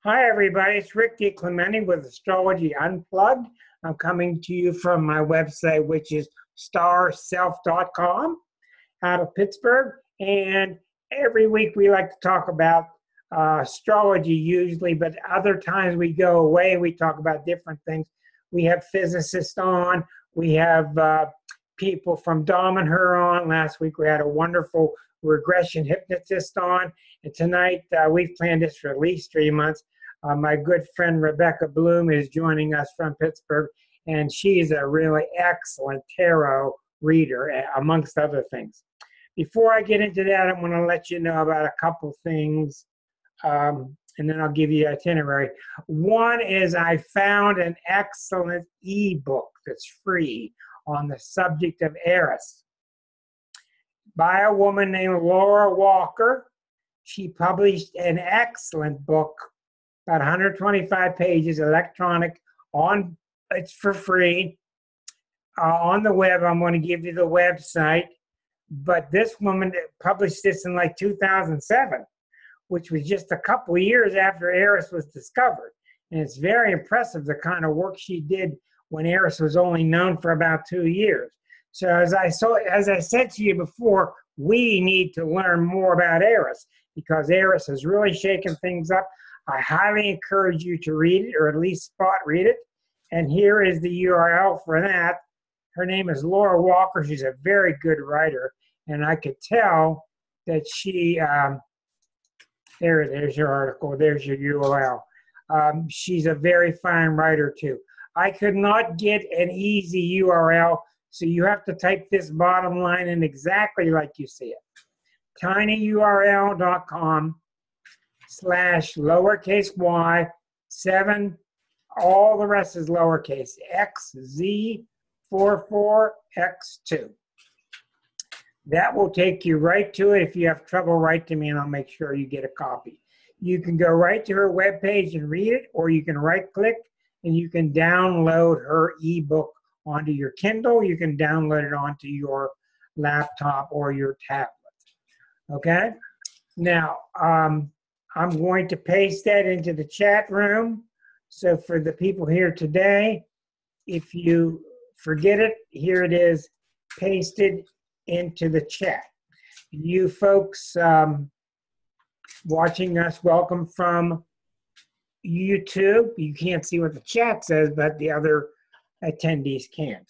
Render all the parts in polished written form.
Hi, everybody. It's Rick DiClemente with Astrology Unplugged. I'm coming to you from my website, which is starself.com out of Pittsburgh. And every week we like to talk about astrology usually, but other times we go away, we talk about different things. We have physicists on. We have people from Dom and Her on. Last week we had a wonderful regression hypnotist on. And tonight we've planned this for at least 3 months. My good friend Rebecca Bloom is joining us from Pittsburgh, and she's a really excellent tarot reader, amongst other things. Before I get into that, I'm going to let you know about a couple things, and then I'll give you the itinerary. One is I found an excellent ebook that's free on the subject of Eris by a woman named Laura Walker. She published an excellent book, about 125 pages, electronic, it's for free. On the web, I'm going to give you the website. But this woman published this in like 2007, which was just a couple of years after Eris was discovered. And it's very impressive, the kind of work she did when Eris was only known for about 2 years. So as I said to you before, we need to learn more about Eris, because Eris has really shaken things up. I highly encourage you to read it, or at least spot read it. And here is the URL for that. Her name is Laura Walker. She's a very good writer. And I could tell that she, there's your article, there's your URL. She's a very fine writer too. I could not get an easy URL, so you have to type this bottom line in exactly like you see it. tinyurl.com/y7, all the rest is lowercase, XZ44X2. That will take you right to it. If you have trouble, write to me and I'll make sure you get a copy. You can go right to her webpage and read it, or you can right-click and you can download her ebook onto your Kindle. You can download it onto your laptop or your tablet. Okay? Now, I'm going to paste that into the chat room. So for the people here today, if you forget it, here it is pasted into the chat. You folks watching us, welcome from YouTube. You can't see what the chat says, but the other attendees can.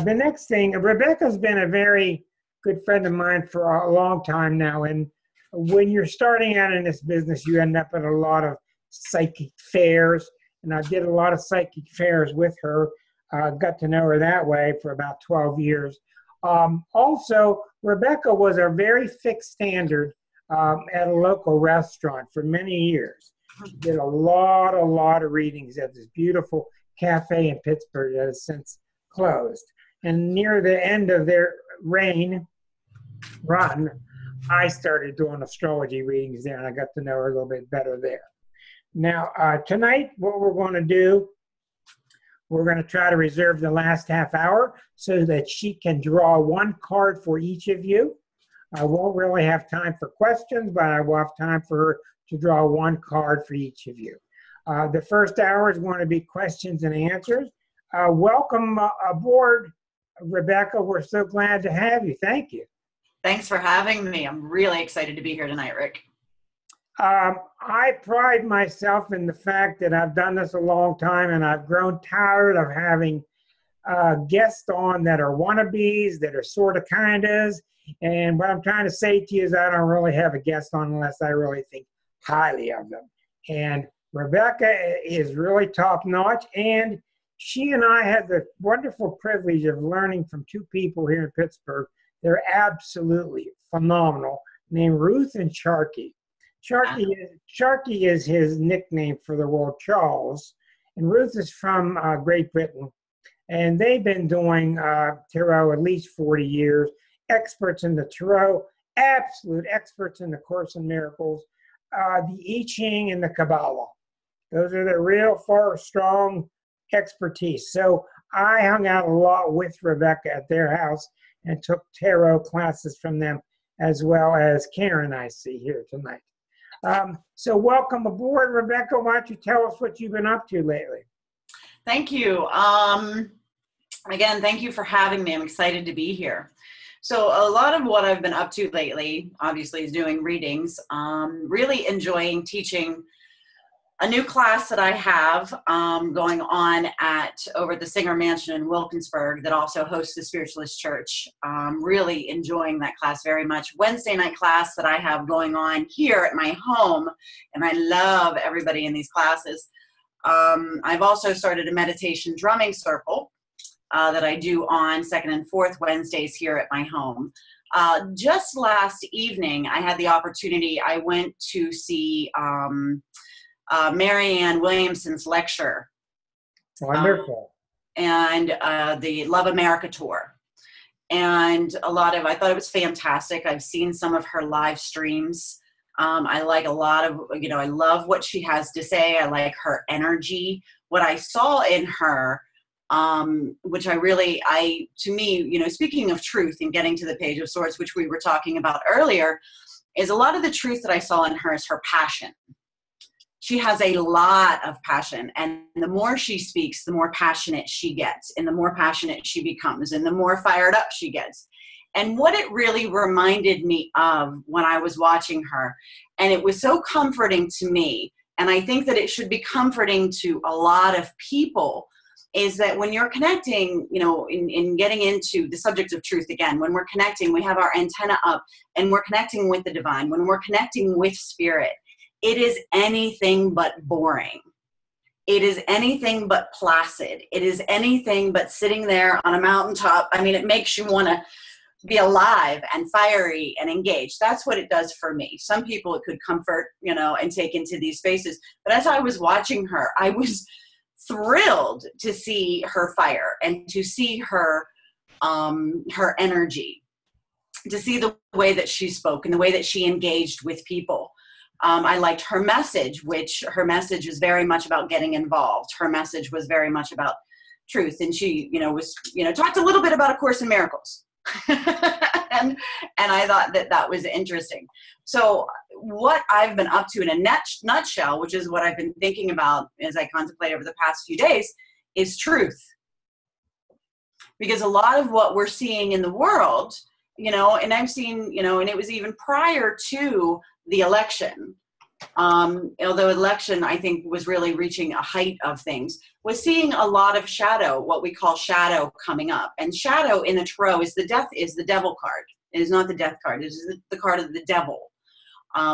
The next thing, Rebecca's been a very good friend of mine for a long time now, and when you're starting out in this business, you end up at a lot of psychic fairs, and I did a lot of psychic fairs with her. Got to know her that way for about 12 years. Also, Rebecca was a very fixed standard at a local restaurant for many years. She did a lot of readings at this beautiful cafe in Pittsburgh that has since closed. And near the end of their run, I started doing astrology readings there, and I got to know her a little bit better there. Now, tonight, what we're going to do, we're going to try to reserve the last half hour so that she can draw one card for each of you. I won't really have time for questions, but I will have time for her to draw one card for each of you. The first hour is going to be questions and answers. Welcome aboard, Rebecca. We're so glad to have you. Thank you. Thanks for having me. I'm really excited to be here tonight, Rick. I pride myself in the fact that I've done this a long time, and I've grown tired of having guests on that are wannabes, that are sort of kindas. And what I'm trying to say to you is I don't really have a guest on unless I really think highly of them. And Rebecca is really top-notch, and she and I had the wonderful privilege of learning from two people here in Pittsburgh. They're absolutely phenomenal, named Ruth and Sharky. Sharky is his nickname for the word Charles, and Ruth is from Great Britain, and they've been doing tarot at least 40 years, experts in the tarot, absolute experts in the Course in Miracles, the I Ching, and the Kabbalah. Those are the real strong expertise. So I hung out a lot with Rebecca at their house and took tarot classes from them, as well as Karen I see here tonight. So welcome aboard, Rebecca. Why don't you tell us what you've been up to lately? Thank you. Again, thank you for having me. I'm excited to be here. So a lot of what I've been up to lately, obviously, is doing readings. Really enjoying teaching a new class that I have going on over at the Singer Mansion in Wilkinsburg that also hosts the Spiritualist Church. Really enjoying that class very much. Wednesday night class that I have going on here at my home, and I love everybody in these classes. I've also started a meditation drumming circle that I do on second and fourth Wednesdays here at my home. Just last evening, I had the opportunity, I went to see Marianne Williamson's lecture. Wonderful. And the Love America tour. And I thought it was fantastic. I've seen some of her live streams. I like a lot of, I love what she has to say. I like her energy. What I saw in her, which to me, speaking of truth and getting to the Page of Swords, which we were talking about earlier, is a lot of the truth that I saw in her is her passion. She has a lot of passion, and the more she speaks, the more passionate she gets, and the more passionate she becomes, and the more fired up she gets. And what it really reminded me of when I was watching her, and it was so comforting to me, and I think that it should be comforting to a lot of people, is that when you're connecting, in getting into the subject of truth again, when we're connecting, we have our antenna up, and we're connecting with the divine, when we're connecting with spirit, it is anything but boring. It is anything but placid. It is anything but sitting there on a mountaintop. I mean, it makes you want to be alive and fiery and engaged. That's what it does for me. Some people it could comfort, and take into these spaces. But as I was watching her, I was thrilled to see her fire and to see her energy, to see the way that she spoke and the way that she engaged with people. I liked her message, which her message is very much about getting involved. Her message was very much about truth. And she, talked a little bit about A Course in Miracles. and I thought that was interesting. So what I've been up to in a nutshell, which is what I've been thinking about as I contemplate over the past few days, is truth. Because a lot of what we're seeing in the world, and I've seen, and it was even prior to the election, although election, I think, was really reaching a height of things, was seeing a lot of shadow, what we call shadow coming up. And shadow in the tarot is the devil card. It is not the death card. It is the card of the devil,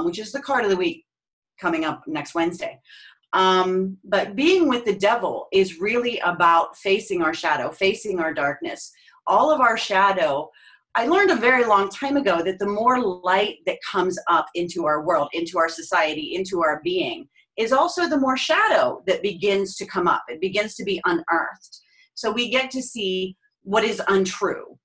which is the card of the week coming up next Wednesday. But being with the devil is really about facing our shadow, facing our darkness. All of our shadow, I learned a very long time ago that the more light that comes up into our world, into our society, into our being, is also the more shadow that begins to come up. It begins to be unearthed. So we get to see what is untrue.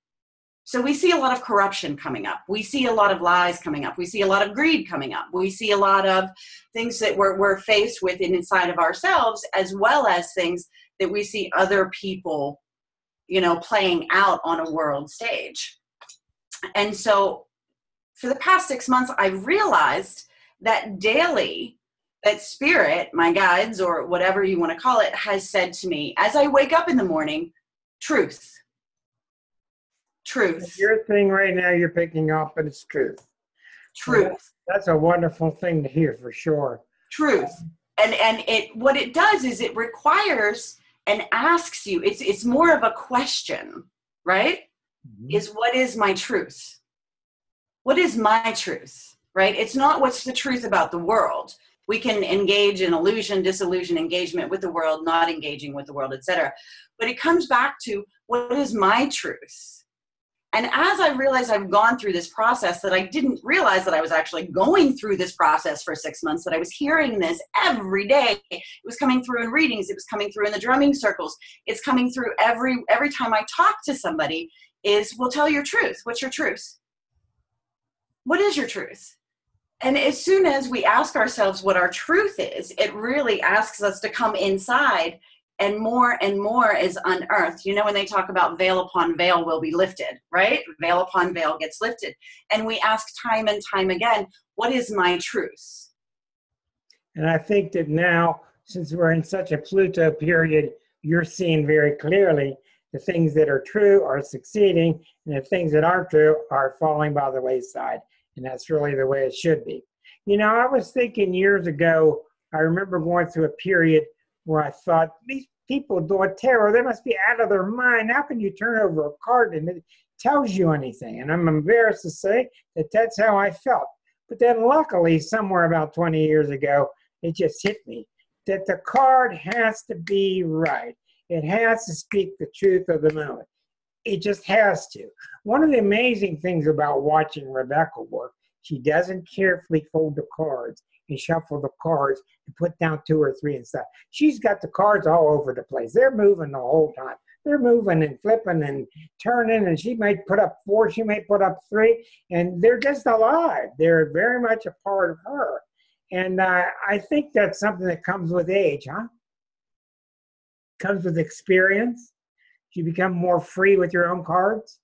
So we see a lot of corruption coming up. We see a lot of lies coming up. We see a lot of greed coming up. We see a lot of things that we're faced with inside of ourselves, as well as things that we see other people, playing out on a world stage. And so for the past 6 months, I've realized that daily, that spirit, my guides, or whatever you want to call it, has said to me, as I wake up in the morning, truth. Truth. Your thing right now you're picking up, and it's truth. Truth. That's a wonderful thing to hear, for sure. Truth. And what it does is it requires and asks you, it's more of a question, right? Mm-hmm. Is what is my truth? What is my truth, right? It's not what's the truth about the world. We can engage in illusion, disillusion, engagement with the world, not engaging with the world, etc. But it comes back to what is my truth? And as I realized I've gone through this process, that I didn't realize that I was actually going through this process for 6 months, that I was hearing this every day. It was coming through in readings. It was coming through in the drumming circles. It's coming through every time I talk to somebody is, well, tell your truth. What's your truth? What is your truth? And as soon as we ask ourselves what our truth is, it really asks us to come inside, and more is unearthed. When they talk about veil upon veil will be lifted, right? Veil upon veil gets lifted. And we ask time and time again, what is my truth? And I think that now, since we're in such a Pluto period, you're seeing very clearly the things that are true are succeeding, and the things that aren't true are falling by the wayside. And that's really the way it should be. You know, I was thinking years ago, I remember going through a period where I thought, these people doing tarot, they must be out of their mind. How can you turn over a card and it tells you anything? And I'm embarrassed to say that that's how I felt. But then luckily, somewhere about 20 years ago, it just hit me that the card has to be right. It has to speak the truth of the moment. It just has to. One of the amazing things about watching Rebecca work, she doesn't carefully fold the cards and shuffle the cards and put down 2 or 3 and stuff. She's got the cards all over the place. They're moving the whole time. They're moving and flipping and turning, and she might put up 4, she may put up 3, and they're just alive. They're very much a part of her. And I think that's something that comes with age, huh? Comes with experience. You become more free with your own cards.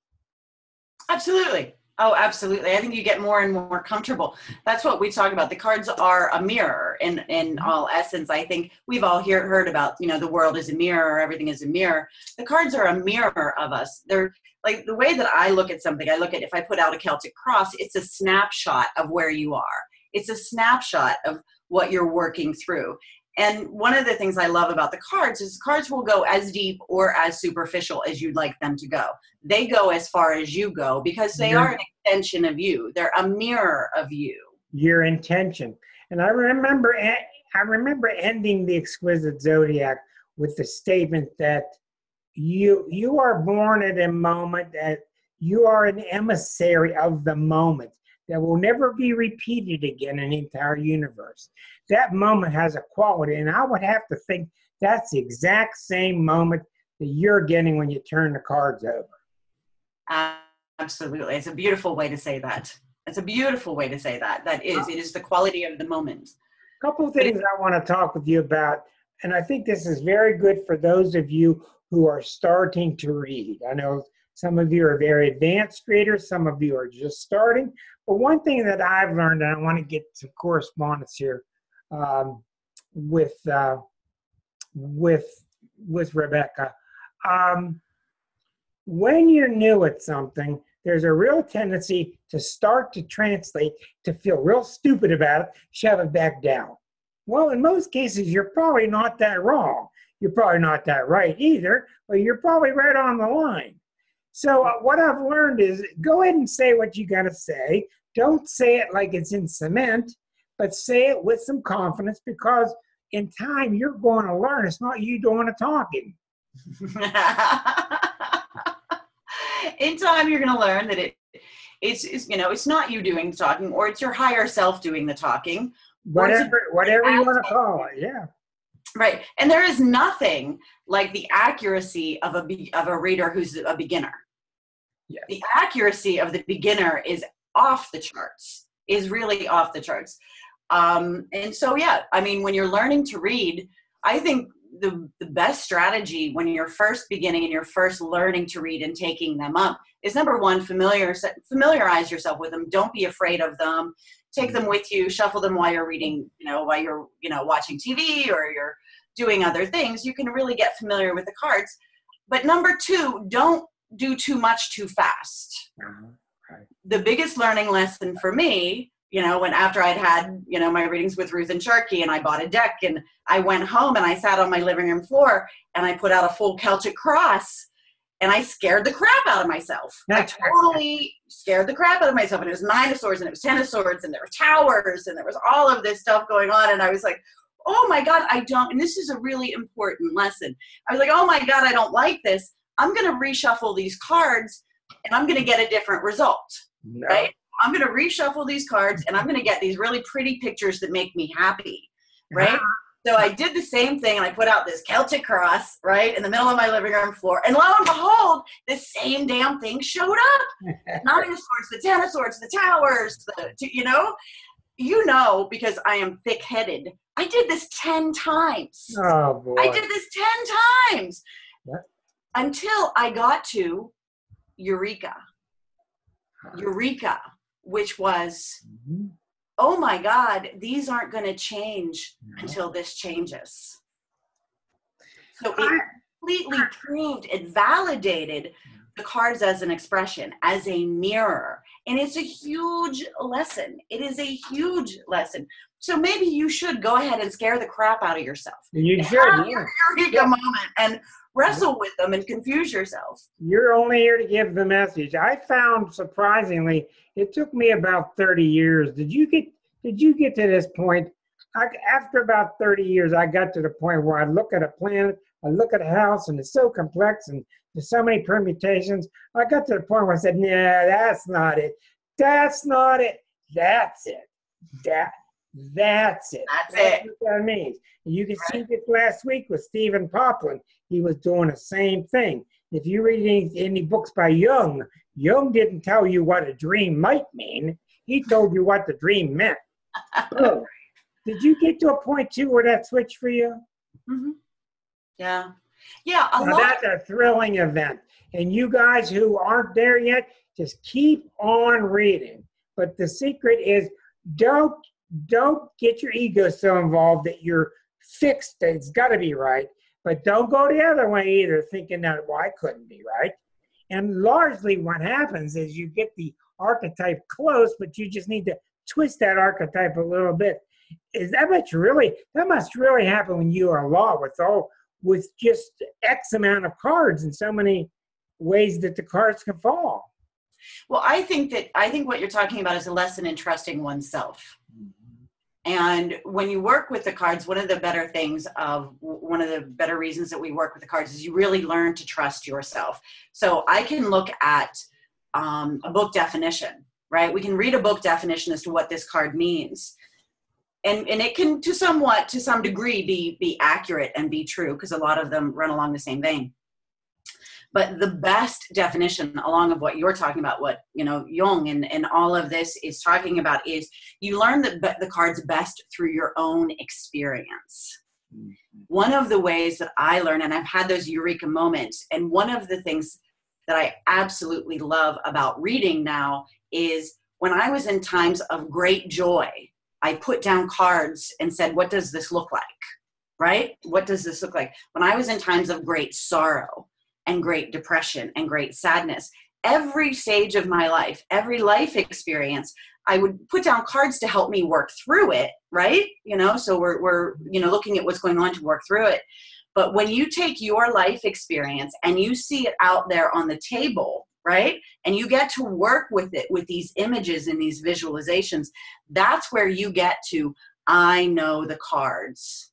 Absolutely. Oh, absolutely. I think you get more and more comfortable. That's what we talk about. The cards are a mirror in all essence. I think we've all heard about, you know, the world is a mirror, everything is a mirror. The cards are a mirror of us. They're like the way that I look at something. I look at, if I put out a Celtic cross, it's a snapshot of where you are. It's a snapshot of what you're working through. And one of the things I love about the cards is cards will go as deep or as superficial as you'd like them to go. They go as far as you go because they are an extension of you. They're a mirror of you. Your intention. And I remember ending the Exquisite Zodiac with the statement that you are born at a moment that you are an emissary of the moment that will never be repeated again in the entire universe. That moment has a quality, and I would have to think that's the exact same moment that you're getting when you turn the cards over. Absolutely. It's a beautiful way to say that. It's a beautiful way to say that. It is the quality of the moment. A couple of things I want to talk with you about, and I think this is very good for those of you who are starting to read. I know some of you are very advanced readers, some of you are just starting. But one thing that I've learned, and I want to get some correspondence here with Rebecca. When you're new at something, there's a real tendency to start to translate, to feel real stupid about it, shove it back down. Well, in most cases, you're probably not that wrong. You're probably not that right either, but you're probably right on the line. So what I've learned is go ahead and say what you got to say. Don't say it like it's in cement, but say it with some confidence, because in time you're going to learn. It's not you doing the talking. In time you're going to learn that it's not you doing the talking, or it's your higher self doing the talking. Whatever you want to call it, yeah. Right. And there is nothing like the accuracy of a reader who's a beginner. Yes. The accuracy of the beginner is off the charts, is really off the charts. And so, yeah, I mean, when you're learning to read, I think the best strategy when you're first beginning and you're first learning to read and taking them up is, number one, familiarize yourself with them. Don't be afraid of them. Take them with you, shuffle them while you're reading, while you're, watching TV or you're doing other things. You can really get familiar with the cards. But number two, don't do too much too fast. Right. The biggest learning lesson for me, when after I'd had, my readings with Ruth and Sharkey, and I bought a deck, and I went home and I sat on my living room floor and I put out a full Celtic cross, and I scared the crap out of myself. I totally scared the crap out of myself. And it was 9 of Swords, and it was 10 of Swords, and there were towers, and there was all of this stuff going on. And I was like, oh my God, and this is a really important lesson. I was like, oh my God, I don't like this. I'm going to reshuffle these cards, and I'm going to get a different result, right? I'm going to reshuffle these cards, and I'm going to get these really pretty pictures that make me happy, right? So I did the same thing, and I put out this Celtic cross, right, in the middle of my living room floor. And lo and behold, the same damn thing showed up. 9 of Swords, the 10 of Swords, the towers, because I am thick-headed. I did this 10 times. Oh, boy. I did this 10 times. What? Until I got to Eureka, which was oh my God, these aren't going to change until this changes. So it completely proved, it validated the cards as an expression, as a mirror. And it's a huge lesson. It is a huge lesson. So maybe you should go ahead and scare the crap out of yourself. You should. Have your eureka moment and wrestle with them and confuse yourself. You're only here to give the message. I found, surprisingly, it took me about 30 years. Did you get to this point? After about 30 years, I got to the point where I look at a planet, I look at a house, and it's so complex and there's so many permutations. I got to the point where I said, nah, that's not it. That's not it. That's it. That's it. That's what that means. You can see this last week with Stephen Poplin. He was doing the same thing. If you read any books by Jung didn't tell you what a dream might mean. He told you what the dream meant. Oh. Did you get to a point, too, where that switched for you? Mm-hmm. Yeah. Yeah. That's a thrilling event. And you guys who aren't there yet, just keep on reading. But the secret is don't get your ego so involved that you're fixed. It's got to be right. But don't go the other way either, thinking that, well, I couldn't be right. And largely what happens is you get the archetype close, but you just need to twist that archetype a little bit. That must really happen when you are law with just X amount of cards and so many ways that the cards can fall. Well, I think what you're talking about is a lesson in trusting oneself. And when you work with the cards, one of the better reasons that we work with the cards is you really learn to trust yourself. So I can look at a book definition, right? We can read a book definition as to what this card means. And it can, to some degree, be accurate and be true, because a lot of them run along the same vein. But the best definition, along of what you're talking about, what Jung and all of this is talking about, is you learn the cards best through your own experience. Mm-hmm. One of the ways that I learn, and I've had those eureka moments, and one of the things that I absolutely love about reading now is when I was in times of great joy, I put down cards and said, what does this look like? Right? What does this look like? When I was in times of great sorrow and great depression and great sadness, every stage of my life, every life experience, I would put down cards to help me work through it, right? So we're looking at what's going on to work through it. But when you take your life experience and you see it out there on the table, right? And you get to work with it, with these images and these visualizations, that's where you get to, I know the cards.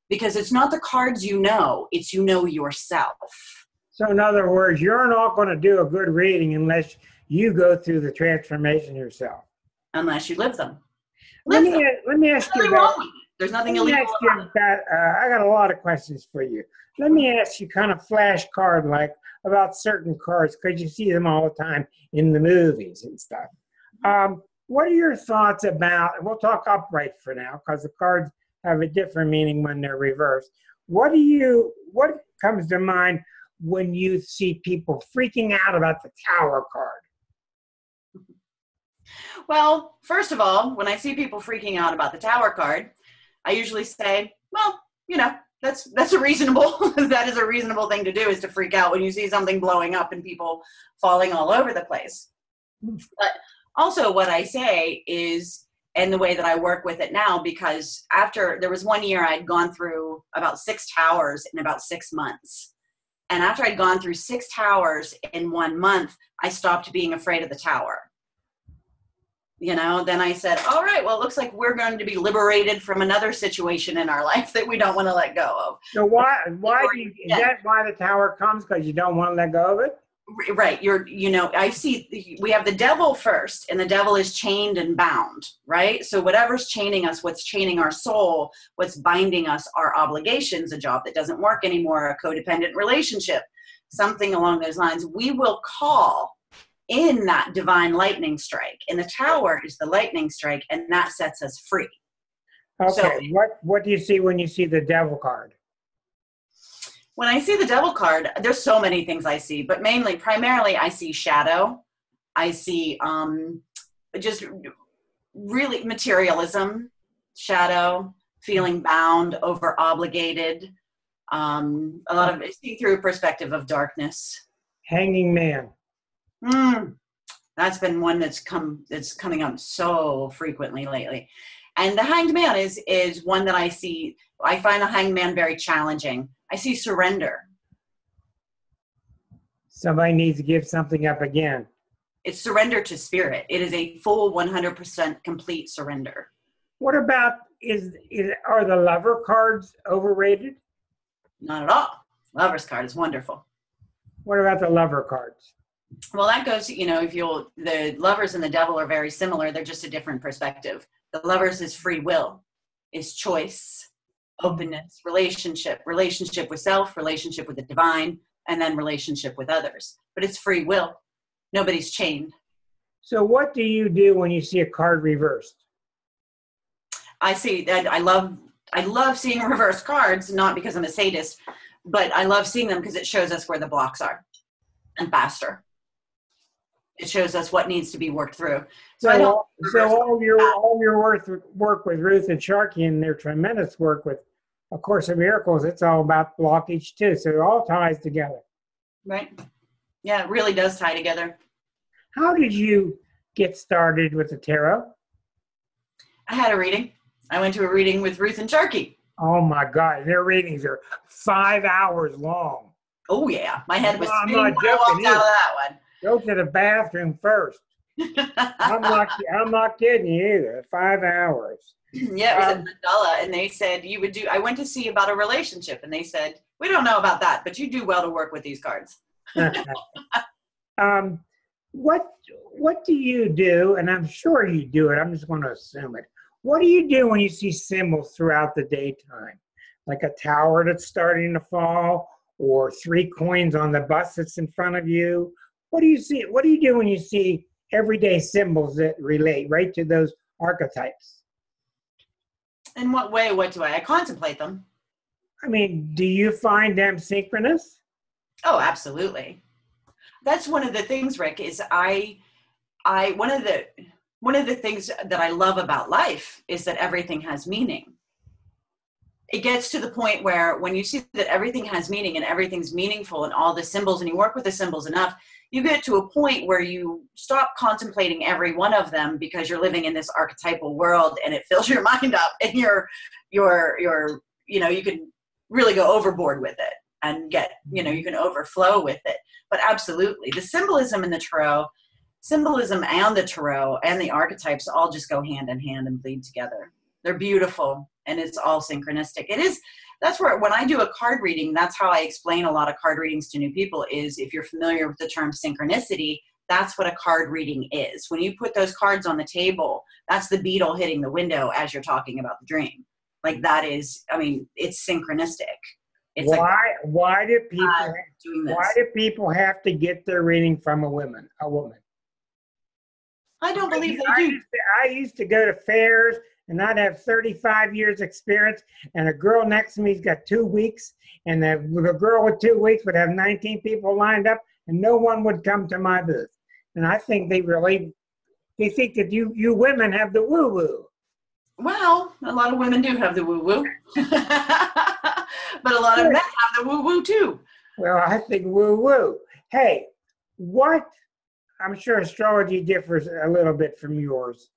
Because it's not the cards it's yourself. So in other words, you're not going to do a good reading unless you go through the transformation yourself. Unless you live them. Let me ask you about... There's nothing illegal about it. I got a lot of questions for you. Let me ask you kind of flashcard-like about certain cards, because you see them all the time in the movies and stuff. What are your thoughts about, and we'll talk upright for now, because the cards have a different meaning when they're reversed. What comes to mind when you see people freaking out about the Tower card? Well, first of all, when I see people freaking out about the Tower card, I usually say, well, that is a reasonable thing to do, is to freak out when you see something blowing up and people falling all over the place. But also what I say is, and the way that I work with it now, because there was one year I'd gone through about 6 towers in about 6 months. And after I'd gone through 6 towers in 1 month, I stopped being afraid of the tower. Then I said, all right, well, it looks like we're going to be liberated from another situation in our life that we don't want to let go of. So is that why the tower comes? Because you don't want to let go of it? Right. I see we have the devil first, and the devil is chained and bound, right? So whatever's chaining us, what's chaining our soul, what's binding us, our obligations, a job that doesn't work anymore, a codependent relationship, something along those lines, we will call in that divine lightning strike. And the tower is the lightning strike, and that sets us free. Okay. So, what do you see when you see the devil card? When I see the devil card, there's so many things I see, but primarily I see shadow. I see just really materialism, shadow, feeling bound, over obligated, a lot of seeing through a perspective of darkness. Hanging Man. That's been one that's coming up so frequently lately. And the Hanged Man is one that I see. I find the Hanged Man very challenging. I see surrender. Somebody needs to give something up again. It's surrender to spirit. It is a full 100% complete surrender. What about, are the Lover cards overrated? Not at all. Lover's card is wonderful. What about the Lover cards? Well, that goes, the Lovers and the Devil are very similar. They're just a different perspective. The Lovers is free will, is choice, openness, relationship with self, relationship with the divine, and then relationship with others. But it's free will. Nobody's chained. So what do you do when you see a card reversed? I see that. I love seeing reversed cards, not because I'm a sadist, but I love seeing them because it shows us where the blocks are and faster. It shows us what needs to be worked through. So all your work with Ruth and Sharkey and their tremendous work with A Course in Miracles, it's all about blockage too. So it all ties together. Right. Yeah, it really does tie together. How did you get started with the tarot? I had a reading. I went to a reading with Ruth and Sharkey. Oh my God, their readings are 5 hours long. Oh yeah, my head was I'm spinning when I walked out of that one. Go to the bathroom first. I'm not kidding you either. 5 hours. Yeah, it was at Mandala, and they said you would do. I went to see about a relationship, and they said we don't know about that, but you do well to work with these cards. What do you do? And I'm sure you do it. I'm just going to assume it. What do you do when you see symbols throughout the daytime, like a tower that's starting to fall, or 3 coins on the bus that's in front of you? What do you see? What do you do when you see everyday symbols that relate right to those archetypes? In what way? What do I contemplate them? I mean, do you find them synchronous? Oh, absolutely. That's one of the things, Rick, is one of the things that I love about life is that everything has meaning. It gets to the point where when you see that everything has meaning and everything's meaningful and all the symbols, and you work with the symbols enough, you get to a point where you stop contemplating every one of them because you're living in this archetypal world and it fills your mind up, and you can really go overboard with it and you can overflow with it. But absolutely, the symbolism in the tarot, symbolism and the tarot and the archetypes all just go hand in hand and bleed together. They're beautiful, and it's all synchronistic. It is. That's where, when I do a card reading, that's how I explain a lot of card readings to new people is, if you're familiar with the term synchronicity, that's what a card reading is. When you put those cards on the table, that's the beetle hitting the window as you're talking about the dream. Like that is, it's synchronistic. It's why do people have to get their reading from a woman? I don't believe they do. I used to go to fairs, and I'd have 35 years experience, and a girl next to me's got 2 weeks, and the girl with 2 weeks would have 19 people lined up, and no one would come to my booth. And I think they think that you women have the woo-woo. Well, a lot of women do have the woo-woo. But a lot of men have the woo-woo too. Well, I think woo-woo. Hey, I'm sure astrology differs a little bit from yours.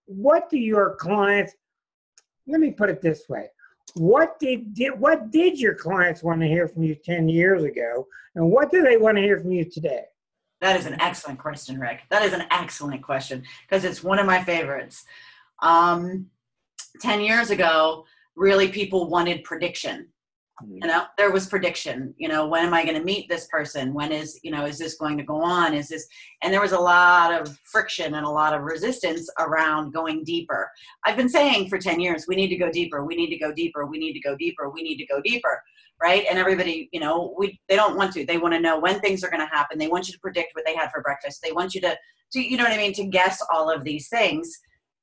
What do your clients, let me put it this way. What did your clients want to hear from you 10 years ago? And what do they want to hear from you today? That is an excellent question, Rick. That is an excellent question because it's one of my favorites. 10 years ago, really people wanted prediction. There was prediction, when am I going to meet this person? When is this going to go on? And there was a lot of friction and a lot of resistance around going deeper. I've been saying for 10 years, we need to go deeper. We need to go deeper. We need to go deeper. We need to go deeper. Right. And everybody, they don't want to, they want to know when things are going to happen. They want you to predict what they had for breakfast. They want you to to guess all of these things.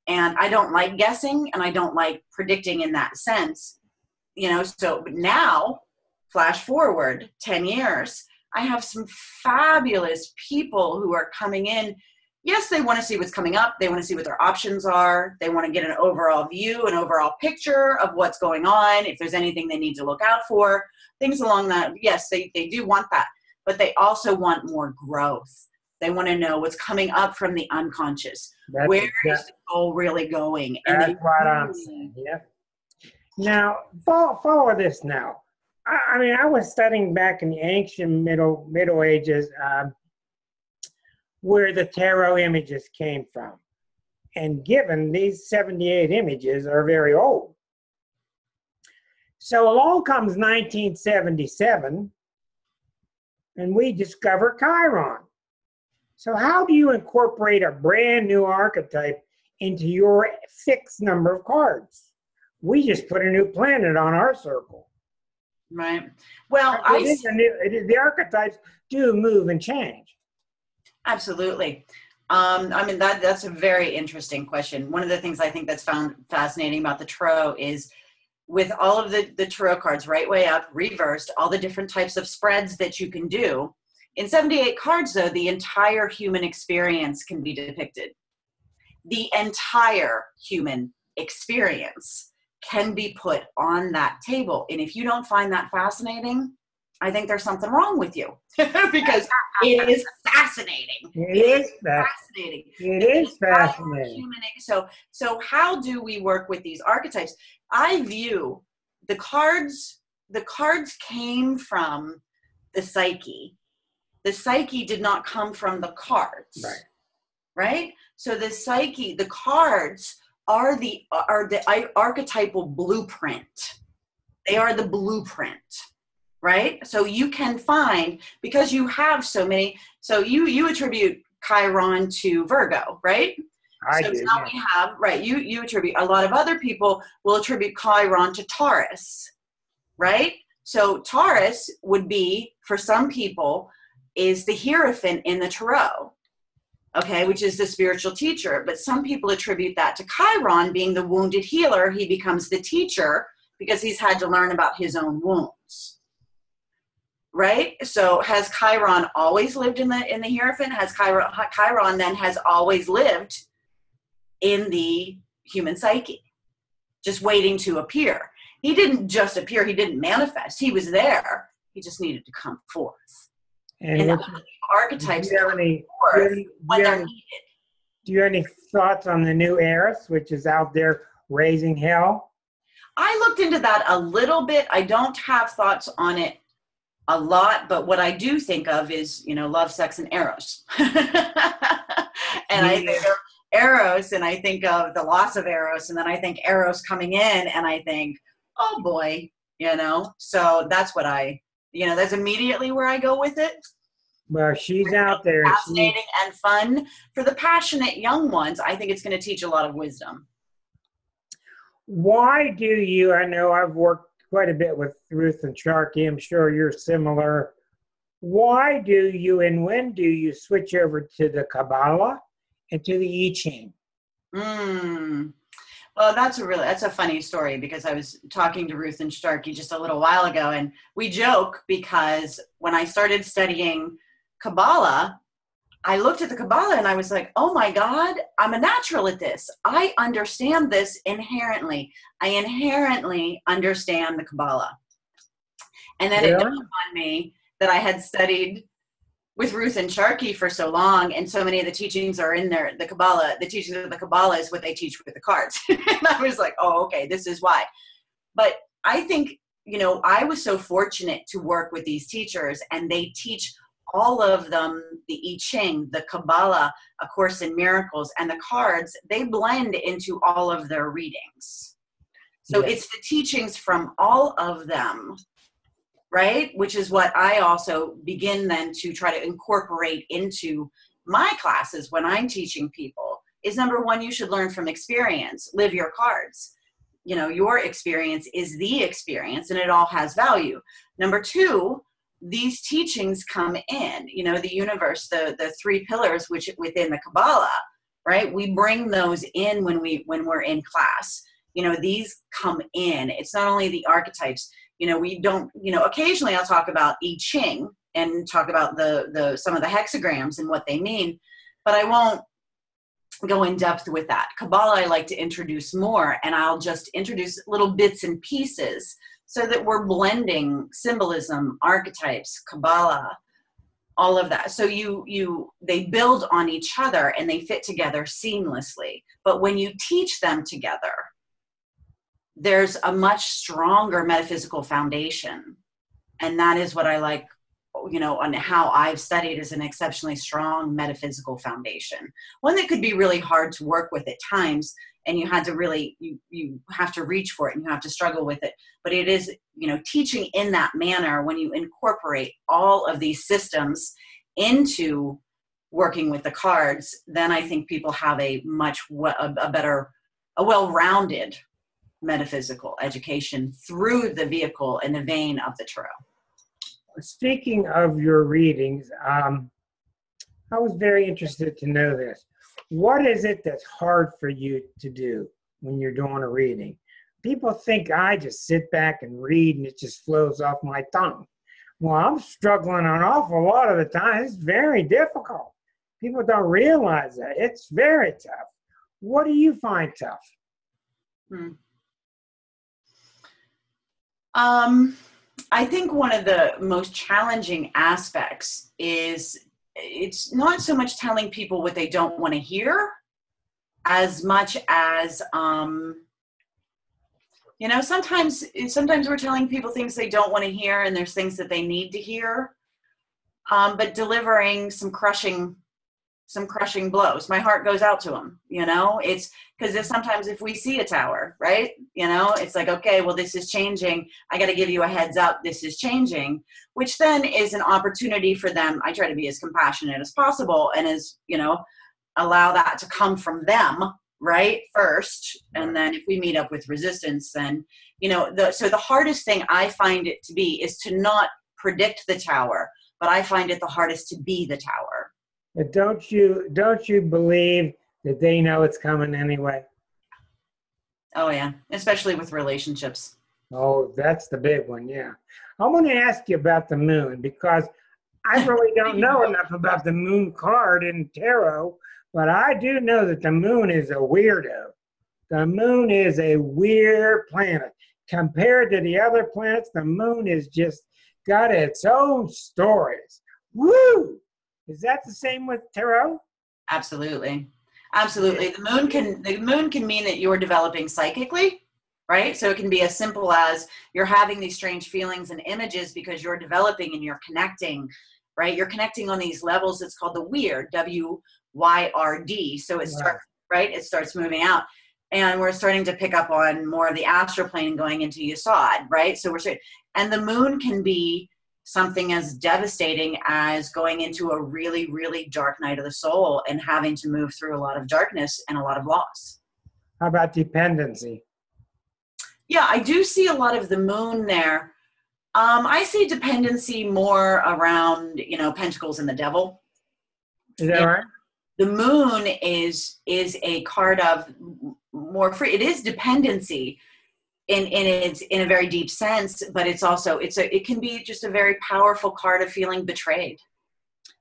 And I don't like guessing, and I don't like predicting in that sense. So now, flash forward 10 years, I have some fabulous people who are coming in yes, they want to see what's coming up. They want to see what their options are. They want to get an overall view, an overall picture of what's going on, if there's anything they need to look out for, things along that. Yes, they do want that, but they also want more growth. They want to know what's coming up from the unconscious. Where is the soul really going? And that's what I'm saying. Yep. Now, follow this now. I mean, I was studying back in the ancient Middle Ages where the tarot images came from. And given these 78 images are very old. So along comes 1977, and we discover Chiron. So how do you incorporate a brand new archetype into your fixed number of cards? We just put a new planet on our circle. Right. Well, the archetypes do move and change. Absolutely. I mean, that's a very interesting question. One of the things I think that's found fascinating about the tarot is with all of the tarot cards right way up, reversed, all the different types of spreads that you can do. In 78 cards, though, the entire human experience can be depicted. The entire human experience can be put on that table. And if you don't find that fascinating, I think there's something wrong with you because it is fascinating. It is fascinating. It is fascinating. So how do we work with these archetypes? I view the cards came from the psyche. The psyche did not come from the cards. Right? So the psyche, the cards are the archetypal blueprint. They are the blueprint. Right? So you can find, because you have so many, so you attribute Chiron to Virgo, right? We have, right, you attribute, a lot of other people will attribute Chiron to Taurus, right? So Taurus would be, for some people, is the Hierophant in the Tarot, okay, which is the spiritual teacher. But some people attribute that to Chiron being the wounded healer. He becomes the teacher because he's had to learn about his own wounds. Right? So has Chiron always lived in the Hierophant? Has Chiron then has always lived in the human psyche, just waiting to appear. He didn't just appear. He didn't manifest. He was there. He just needed to come forth. And archetypes come forth when they're needed. Do you have any thoughts on the new Eris, which is out there raising hell? I looked into that a little bit. I don't have thoughts on it a lot, but what I do think of is, love, sex, and Eros. And I think of Eros, and I think of the loss of Eros, and then I think Eros coming in, and I think, oh boy, so that's what that's immediately where I go with it. Well, she's out there. Fascinating and fun. For the passionate young ones, I think it's going to teach a lot of wisdom. Why do you, I know I've worked quite a bit with Ruth and Sharkey. I'm sure you're similar. Why do you and when do you switch over to the Kabbalah and to the I Ching? Well, that's a funny story, because I was talking to Ruth and Sharkey just a little while ago, and we joke because when I started studying Kabbalah, I looked at the Kabbalah and I was like, oh my God, I'm a natural at this. I understand this inherently. I inherently understand the Kabbalah. And then it dawned on me that I had studied with Ruth and Sharkey for so long, and so many of the teachings are in there. The Kabbalah, the teachings of the Kabbalah is what they teach with the cards. And I was like, oh, okay, this is why. But I think, I was so fortunate to work with these teachers, and they teach all of them, the I Ching, the Kabbalah, A Course in Miracles, and the cards. They blend into all of their readings. So it's the teachings from all of them, right? Which is what I also begin then to try to incorporate into my classes when I'm teaching people, is number one, you should learn from experience, live your cards. Your experience is the experience, and it all has value. Number two, these teachings come in, the universe, the three pillars, which within the Kabbalah, right? We bring those in when we're in class. These come in. It's not only the archetypes. We don't, occasionally I'll talk about I Ching and talk about the some of the hexagrams and what they mean, but I won't go in depth with that. Kabbalah, I like to introduce more, and I'll just introduce little bits and pieces so that we're blending symbolism, archetypes, Kabbalah, all of that. So they build on each other and they fit together seamlessly. But when you teach them together, there's a much stronger metaphysical foundation. And that is what I like, on how I've studied, is an exceptionally strong metaphysical foundation. One that could be really hard to work with at times, and you had to really, you have to reach for it and you have to struggle with it. But it is, teaching in that manner, when you incorporate all of these systems into working with the cards, then I think people have a well-rounded metaphysical education through the vehicle and the vein of the tarot. Speaking of your readings, I was very interested to know this. What is it that's hard for you to do when you're doing a reading? People think I just sit back and read and it just flows off my tongue. Well, I'm struggling an awful lot of the time. It's very difficult. People don't realize that. It's very tough. What do you find tough? I think one of the most challenging aspects is it's not so much telling people what they don't want to hear as much as, sometimes we're telling people things they don't want to hear, and there's things that they need to hear, but delivering some crushing blows. My heart goes out to them, it's because sometimes if we see a tower, right, it's like, okay, well, this is changing. I got to give you a heads up. This is changing, which then is an opportunity for them. I try to be as compassionate as possible and as, allow that to come from them, right, first. And then if we meet up with resistance, then, so the hardest thing I find it to be is to not predict the tower, but I find it the hardest to be the tower. But don't you believe that they know it's coming anyway? Oh, yeah. Especially with relationships. Oh, that's the big one, yeah. I want to ask you about the moon, because I really don't know enough about the moon card in tarot, but I do know that the moon is a weirdo. The moon is a weird planet. Compared to the other planets, the moon is just got its own stories. Woo! Is that the same with tarot? Absolutely. Absolutely. The moon can mean that you're developing psychically, right? So it can be as simple as you're having these strange feelings and images because you're developing and you're connecting, right? You're connecting on these levels. It's called the weird, WYRD. So it starts, right? It starts moving out. And we're starting to pick up on more of the astral plane and going into Yesod, right? So and the moon can be something as devastating as going into a really, really dark night of the soul and having to move through a lot of darkness and a lot of loss. How about dependency? Yeah, I do see a lot of the moon there. I see dependency more around, Pentacles and the devil. Is that right? The moon is a card of more free. It is dependency in a very deep sense, but it's also it can be just a very powerful card of feeling betrayed.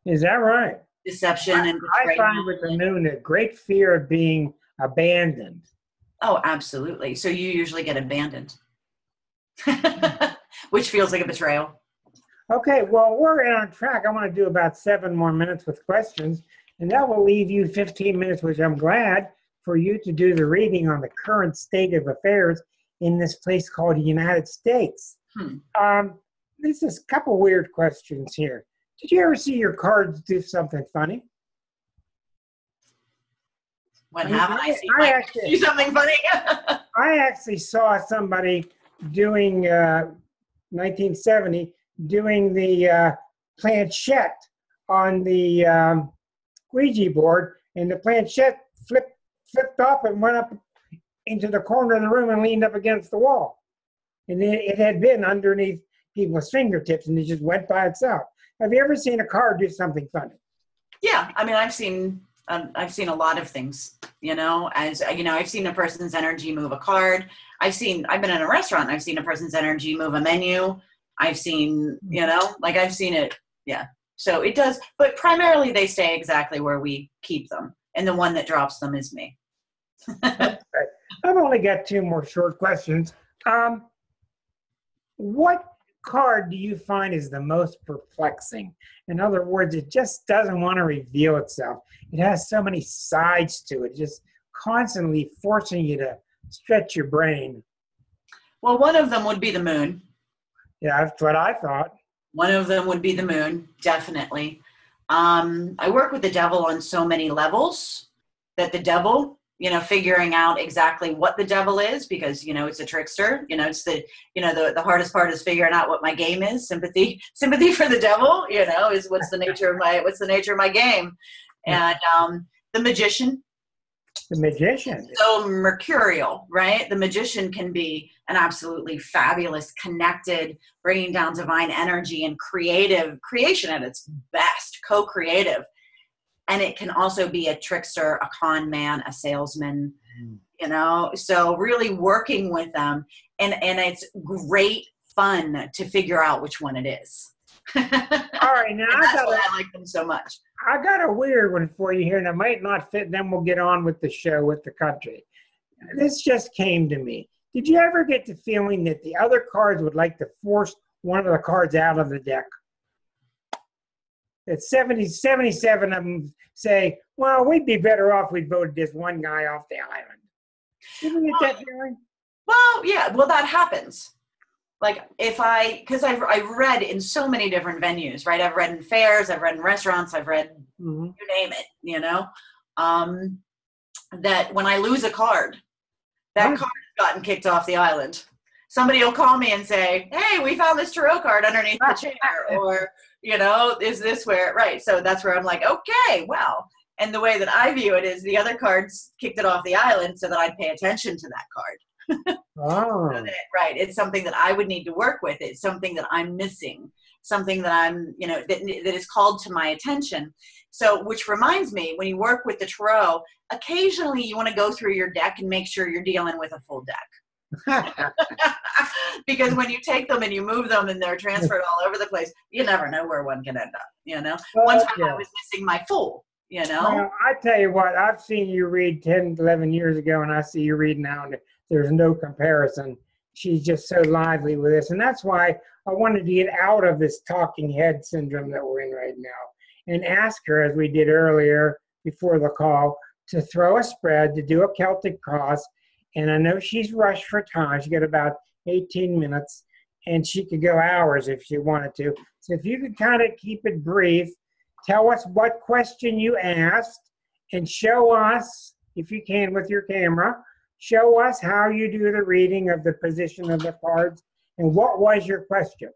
Is that right? Deception and betrayal. I find with the moon a great fear of being abandoned. Oh, absolutely. So you usually get abandoned, which feels like a betrayal. Okay, well, we're on track. I want to do about 7 more minutes with questions, and that will leave you 15 minutes, which I'm glad, for you to do the reading on the current state of affairs in this place called the United States. This is a couple weird questions here. Did you ever see your cards do something funny? When haven't I seen do something funny? I actually saw somebody doing 1970 doing the planchette on the Ouija board, and the planchette flipped off and went up into the corner of the room and leaned up against the wall. And it had been underneath people's fingertips, and it just went by itself. Have you ever seen a card do something funny? Yeah, I mean, I've seen a lot of things, I've seen a person's energy move a card. I've been in a restaurant, I've seen a person's energy move a menu. I've seen, I've seen it. Yeah. So it does, but primarily they stay exactly where we keep them. and the one that drops them is me. That's right. I've only got two more short questions. What card do you find is the most perplexing? In other words, it just doesn't want to reveal itself. It has so many sides to it, just constantly forcing you to stretch your brain. Well, one of them would be the moon. Yeah, that's what I thought. One of them would be the moon, definitely. I work with the devil on so many levels that the devil, figuring out exactly what the devil is, because, it's a trickster, it's the hardest part is figuring out what my game is. Sympathy for the devil, is what's the nature of my game. And the magician. The magician. So mercurial, right? The magician can be an absolutely fabulous, connected, bringing down divine energy and creation at its best, co-creative. And it can also be a trickster, a con man, a salesman, so really working with them. And it's great fun to figure out which one it is. All right, now that's why I like them so much. I got a weird one for you here, and it might not fit. Then we'll get on with the show with the country. This just came to me. Did you ever get the feeling that the other cards would like to force one of the cards out of the deck? That 77 of them say, well, we'd be better off if we voted this one guy off the island. Did you get that feeling? Well, yeah. Well, that happens. Like because I've read in so many different venues, right? I've read in fairs, I've read in restaurants, I've read, you name it, that when I lose a card, that card has gotten kicked off the island. Somebody will call me and say, hey, we found this tarot card underneath the chair, or, is this where, right? So that's where I'm like, okay, well, and the way that I view it is the other cards kicked it off the island so that I'd pay attention to that card. Oh. Right. It's something that I would need to work with. It's something that I'm missing, something that I'm, that is called to my attention. So, which reminds me, when you work with the tarot, occasionally you want to go through your deck and make sure you're dealing with a full deck. Because when you take them and you move them and they're transferred all over the place, you never know where one can end up, One time I was missing my Fool, Well, I tell you what, I've seen you read 10, 11 years ago, and I see you read now, and there's no comparison. She's just so lively with this. And that's why I wanted to get out of this talking head syndrome that we're in right now and ask her, as we did earlier before the call, to throw a spread, to do a Celtic cross. And I know she's rushed for time. She's got about 18 minutes, and she could go hours if she wanted to. So if you could kind of keep it brief, tell us what question you asked, and show us, if you can with your camera, show us how you do the reading of the position of the cards, and what was your question?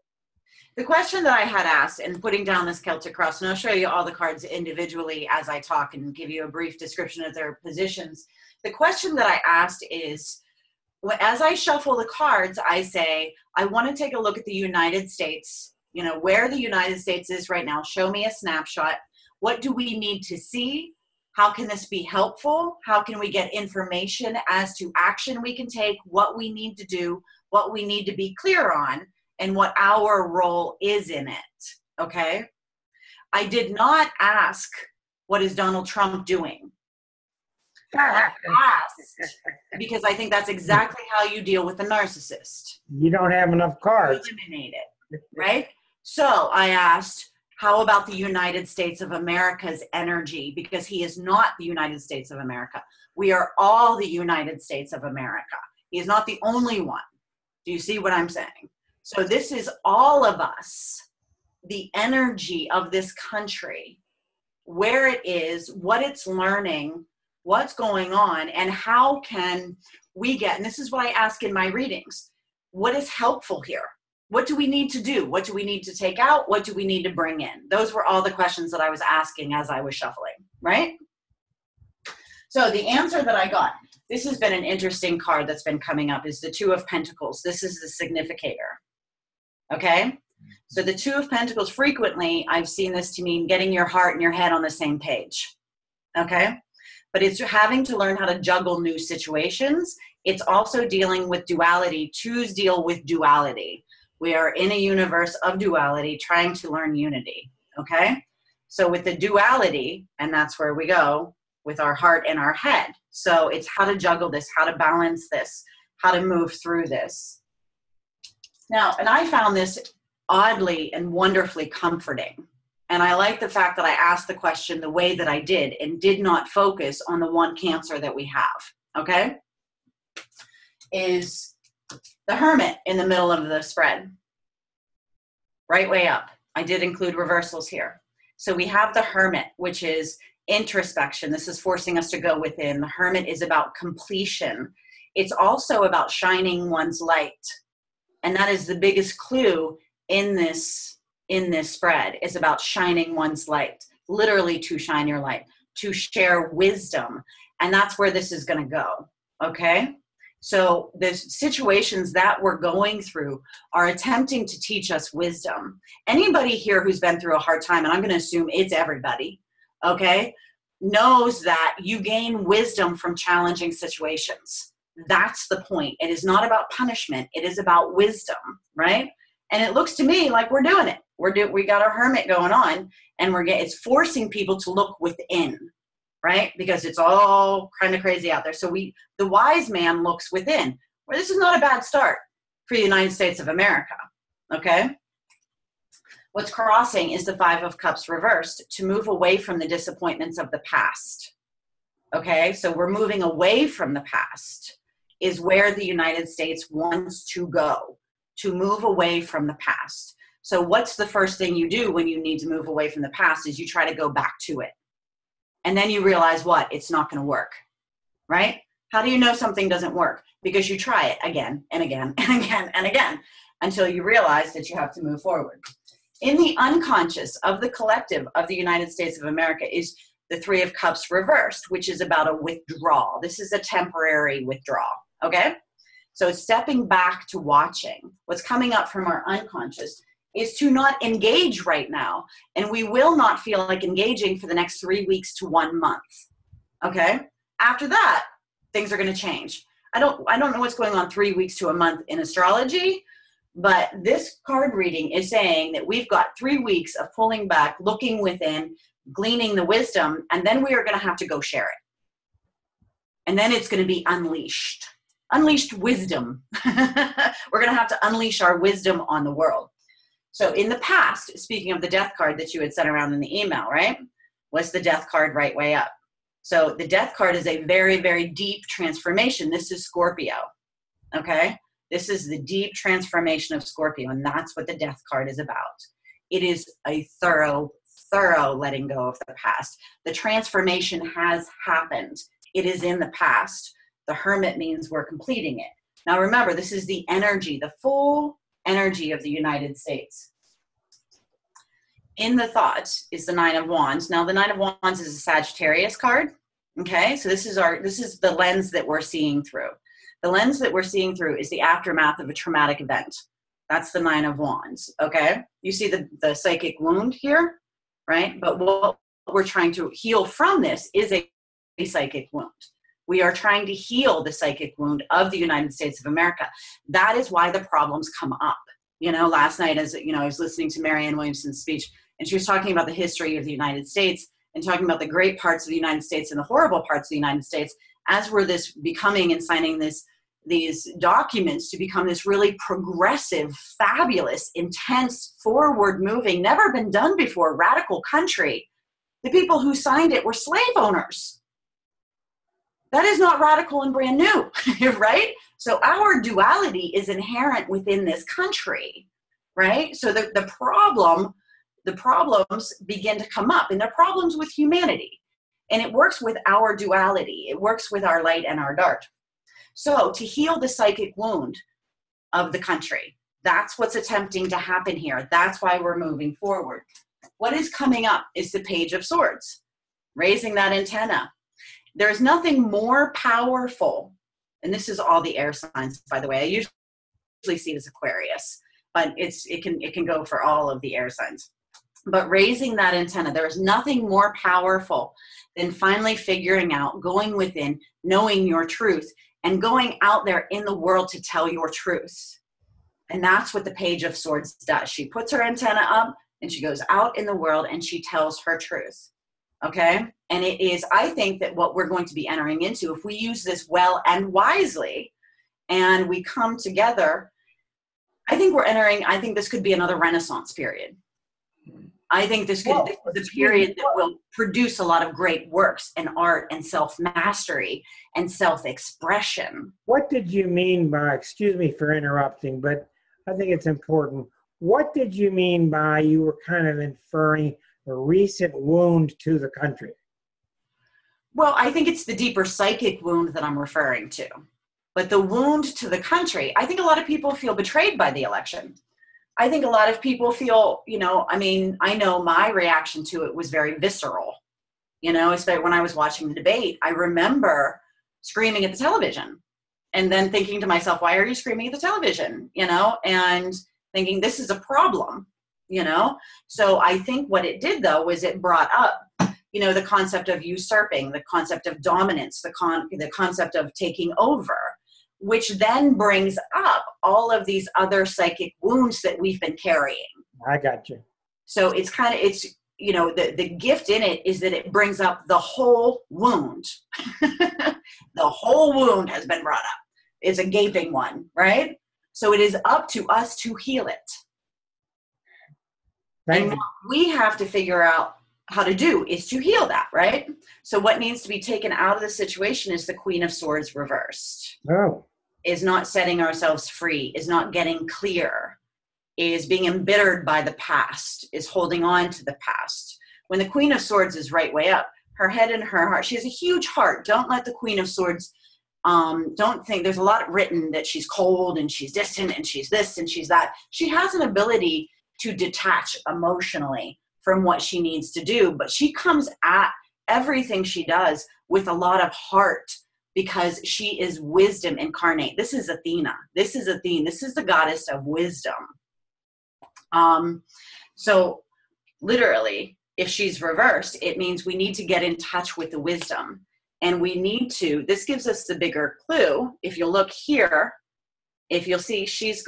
The question that I had asked, and putting down this Celtic cross, and I'll show you all the cards individually as I talk and give you a brief description of their positions. The question that I asked is, as I shuffle the cards, I say, I want to take a look at the United States, where the United States is right now. Show me a snapshot. What do we need to see? How can this be helpful? How can we get information as to action we can take, what we need to do, what we need to be clear on, and what our role is in it, okay? I did not ask, what is Donald Trump doing? I asked, because I think that's exactly how you deal with a narcissist. You don't have enough cards. Eliminate it, right? So I asked, how about the United States of America's energy? Because he is not the United States of America. We are all the United States of America. He is not the only one. Do you see what I'm saying? So this is all of us, the energy of this country, where it is, what it's learning, what's going on, and how can we get, and this is what I ask in my readings, what is helpful here? What do we need to do? What do we need to take out? What do we need to bring in? Those were all the questions that I was asking as I was shuffling, right? So the answer that I got, this has been an interesting card that's been coming up, is the Two of Pentacles. This is the significator, okay? So the Two of Pentacles, frequently I've seen this to mean getting your heart and your head on the same page, okay? But it's having to learn how to juggle new situations. It's also dealing with duality. Twos deal with duality. We are in a universe of duality trying to learn unity, okay? So with the duality, and that's where we go, with our heart and our head. So it's how to juggle this, how to balance this, how to move through this. Now, and I found this oddly and wonderfully comforting. And I like the fact that I asked the question the way that I did and did not focus on the one Cancer that we have, okay? Is the Hermit in the middle of the spread. Right way up. I did include reversals here. So we have the Hermit, which is introspection. This is forcing us to go within. The Hermit is about completion. It's also about shining one's light. And that is the biggest clue in this spread, is about shining one's light, literally to shine your light, to share wisdom. And that's where this is going to go. Okay. So the situations that we're going through are attempting to teach us wisdom. Anybody here who's been through a hard time, and I'm going to assume it's everybody, okay, knows that you gain wisdom from challenging situations. That's the point. It is not about punishment. It is about wisdom, right? And it looks to me like we're doing it. We got our Hermit going on, and it's forcing people to look within, right? Because it's all kind of crazy out there. So the wise man looks within. Well, this is not a bad start for the United States of America, okay? What's crossing is the Five of Cups reversed, to move away from the disappointments of the past, okay? So we're moving away from the past is where the United States wants to go, to move away from the past. So what's the first thing you do when you need to move away from the past is you try to go back to it. And then you realize what? It's not going to work, right? How do you know something doesn't work? Because you try it again and again and again and again until you realize that you have to move forward. In the unconscious of the collective of the United States of America is the Three of Cups reversed, which is about a withdrawal. This is a temporary withdrawal, okay? So stepping back to watching. What's coming up from our unconscious is to not engage right now. And we will not feel like engaging for the next 3 weeks to 1 month. Okay? After that, things are going to change. I don't know what's going on 3 weeks to a month in astrology, but this card reading is saying that we've got 3 weeks of pulling back, looking within, gleaning the wisdom, and then we are going to have to go share it. And then it's going to be unleashed. Unleashed wisdom. We're going to have to unleash our wisdom on the world. So in the past, speaking of the Death card that you had sent around in the email, right? Was the Death card right way up? So the Death card is a very, very deep transformation. This is Scorpio, okay? This is the deep transformation of Scorpio, and that's what the Death card is about. It is a thorough letting go of the past. The transformation has happened. It is in the past. The Hermit means we're completing it. Now remember, this is the energy, the full energy of the United States. In the thoughts is the Nine of Wands. Now the Nine of Wands is a Sagittarius card. Okay, so this is the lens that we're seeing through. The lens that we're seeing through is the aftermath of a traumatic event. That's the Nine of Wands. Okay, you see the psychic wound here, right? But what we're trying to heal from this is a psychic wound. We are trying to heal the psychic wound of the United States of America. That is why the problems come up. You know, last night, as you know, I was listening to Marianne Williamson's speech, and she was talking about the history of the United States and talking about the great parts of the United States and the horrible parts of the United States, as we're becoming and signing these documents to become this really progressive, fabulous, intense, forward-moving, never been done before, radical country. The people who signed it were slave owners. That is not radical and brand new, right? So our duality is inherent within this country, right? So the problems begin to come up, and they're problems with humanity. And it works with our duality. It works with our light and our dark. So to heal the psychic wound of the country, that's what's attempting to happen here. That's why we're moving forward. What is coming up is the Page of Swords, raising that antenna. There's nothing more powerful, and this is all the air signs, by the way. I usually see it as Aquarius, but it can go for all of the air signs. But raising that antenna, there is nothing more powerful than finally figuring out, going within, knowing your truth, and going out there in the world to tell your truth. And that's what the Page of Swords does. She puts her antenna up, and she goes out in the world, and she tells her truth. Okay. And it is, I think that what we're going to be entering into, if we use this well and wisely and we come together, I think this could be another Renaissance period. I think this is a period that will produce a lot of great works and art and self-mastery and self-expression. What did you mean by, excuse me for interrupting, but I think it's important. What did you mean by you were kind of inferring a recent wound to the country? Well, I think it's the deeper psychic wound that I'm referring to. But the wound to the country, I think a lot of people feel betrayed by the election. I think a lot of people feel, I know my reaction to it was very visceral. Especially when I was watching the debate, I remember screaming at the television and then thinking to myself, why are you screaming at the television? And thinking this is a problem, So I think what it did though, was it brought up, the concept of usurping, the concept of dominance, the concept of taking over, which then brings up all of these other psychic wounds that we've been carrying. I got you. So it's the gift in it is that it brings up the whole wound. The whole wound has been brought up. It's a gaping one, right? So it is up to us to heal it. And what we have to figure out how to do is to heal that, right? So what needs to be taken out of the situation is the Queen of Swords reversed. Oh. Is not setting ourselves free, is not getting clear, is being embittered by the past, is holding on to the past. When the Queen of Swords is right way up, her head and her heart, she has a huge heart. Don't let the Queen of Swords, don't think, there's a lot written that she's cold and she's distant and she's this and she's that. She has an ability to detach emotionally from what she needs to do, but she comes at everything she does with a lot of heart because she is wisdom incarnate. This is Athena. This is the goddess of wisdom. So literally, if she's reversed, it means we need to get in touch with the wisdom. And we need to, this gives us the bigger clue. If you look here, if you'll see, she's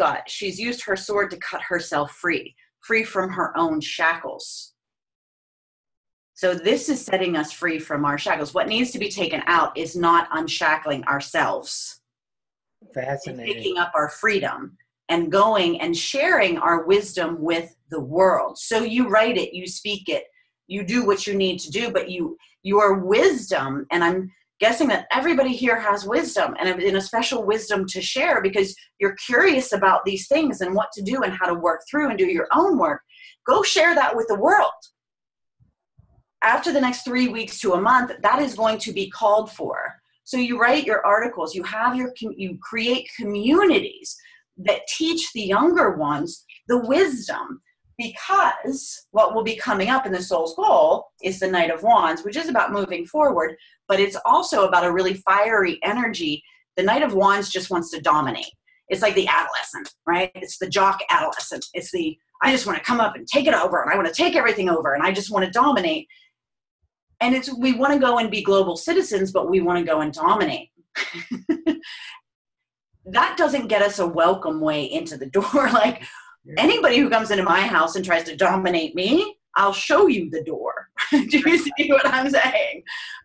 used her sword to cut herself free from her own shackles. So this is setting us free from our shackles. What needs to be taken out is not unshackling ourselves. Fascinating. Picking up our freedom and going and sharing our wisdom with the world. So you write it, you speak it, you do what you need to do, but your wisdom, and I'm guessing that everybody here has wisdom and a special wisdom to share because you're curious about these things and what to do and how to work through and do your own work. Go share that with the world. After the next 3 weeks to a month, that is going to be called for. So you write your articles, you create communities that teach the younger ones the wisdom, because what will be coming up in the Soul's Goal is the Knight of Wands, which is about moving forward, but it's also about a really fiery energy. The Knight of Wands just wants to dominate. It's like the adolescent, right? It's the jock adolescent. It's I just want to come up and take it over, and I want to take everything over, and I just want to dominate. And we want to go and be global citizens, but we want to go and dominate. That doesn't get us a welcome way into the door. Like anybody who comes into my house and tries to dominate me, I'll show you the door. Do you see what I'm saying?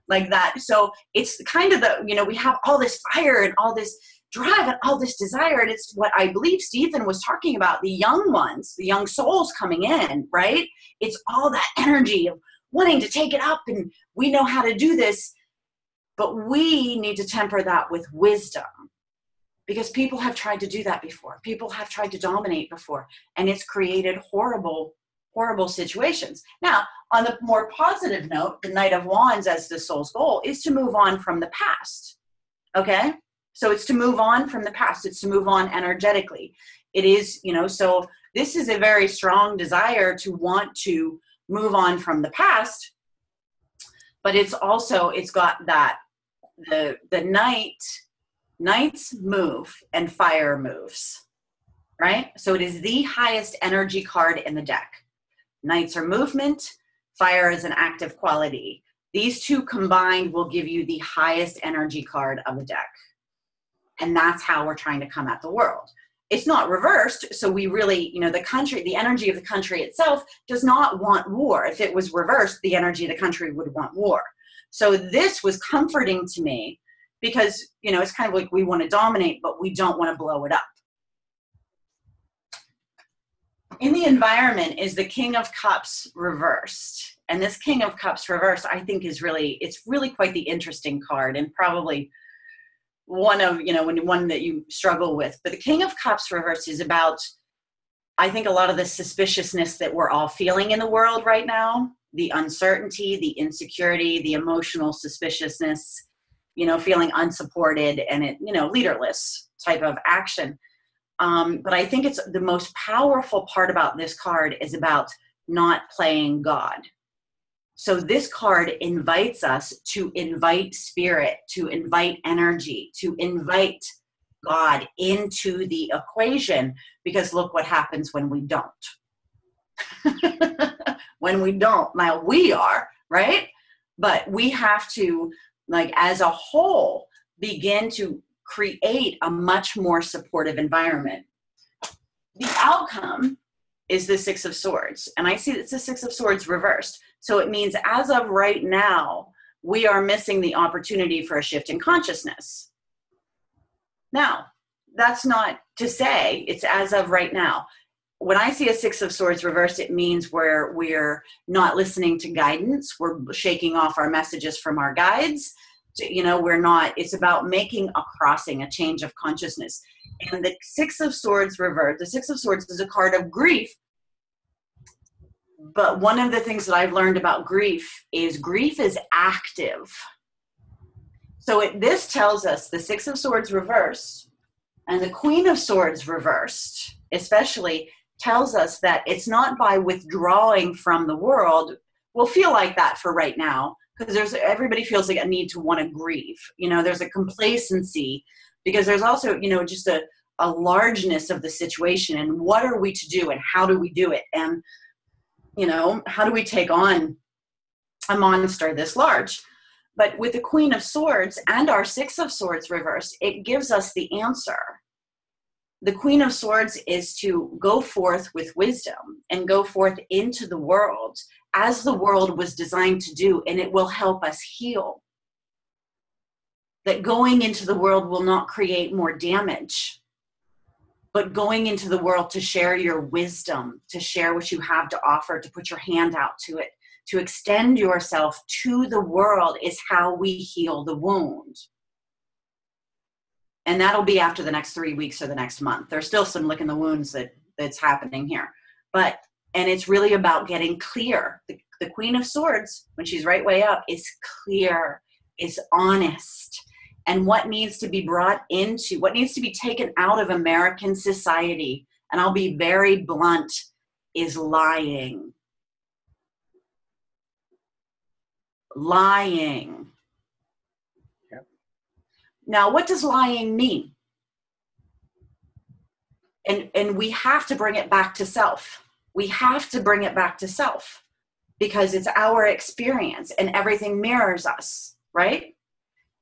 Like that. So it's kind of we have all this fire and all this drive and all this desire. And it's what I believe Stephen was talking about, the young ones, the young souls coming in, right? It's all that energy of wanting to take it up, and we know how to do this, but we need to temper that with wisdom, because people have tried to do that before. People have tried to dominate before, and it's created horrible, horrible situations. Now, on the more positive note, the Knight of Wands as the soul's goal is to move on from the past, okay? So it's to move on from the past. It's to move on energetically. It is, so this is a very strong desire to want to move on from the past, but it's got that the knights move and fire moves, right? So it is the highest energy card in the deck. Knights are movement, fire is an active quality. These two combined will give you the highest energy card of the deck. And that's how we're trying to come at the world. it's not reversed. So we really, the energy of the country itself does not want war. If it was reversed, the energy of the country would want war. So this was comforting to me because, it's kind of like we want to dominate, but we don't want to blow it up. In the environment is the King of Cups reversed. And this King of Cups reversed, I think it's really quite the interesting card, and probably one that you struggle with. But the King of Cups reversed is about, I think, a lot of the suspiciousness that we're all feeling in the world right now, the uncertainty, the insecurity, the emotional suspiciousness, feeling unsupported and leaderless type of action. But I think it's the most powerful part about this card is about not playing God. So this card invites us to invite spirit, to invite energy, to invite God into the equation, because look what happens when we don't. When we don't. Now we are, right? But we have to, as a whole, begin to create a much more supportive environment. The outcome is the Six of Swords. And I see it's the Six of Swords reversed. So it means as of right now, we are missing the opportunity for a shift in consciousness. Now, that's not to say it's as of right now. When I see a Six of Swords reversed, it means we're not listening to guidance. We're shaking off our messages from our guides. We're not, it's about making a crossing, a change of consciousness. And the Six of Swords reversed, the Six of Swords is a card of grief. But one of the things that I've learned about grief is active. So this tells us the Six of Swords reversed and the Queen of Swords reversed, especially, tells us that it's not by withdrawing from the world. We'll feel like that for right now, because everybody feels like a need to want to grieve. There's a complacency, because there's also, just a largeness of the situation, and what are we to do and how do we do it? And, how do we take on a monster this large? But with the Queen of Swords and our Six of Swords reversed, it gives us the answer. The Queen of Swords is to go forth with wisdom and go forth into the world as the world was designed to do, and it will help us heal. That going into the world will not create more damage, but going into the world to share your wisdom, to share what you have to offer, to put your hand out to it, to extend yourself to the world is how we heal the wound. And that'll be after the next 3 weeks or the next month. There's still some licking the wounds that's happening here. And it's really about getting clear. The Queen of Swords, when she's right way up, is clear, is honest. And what needs to be what needs to be taken out of American society, and I'll be very blunt, is lying. Lying. Yep. Now, what does lying mean? And we have to bring it back to self. We have to bring it back to self, because it's our experience and everything mirrors us, right?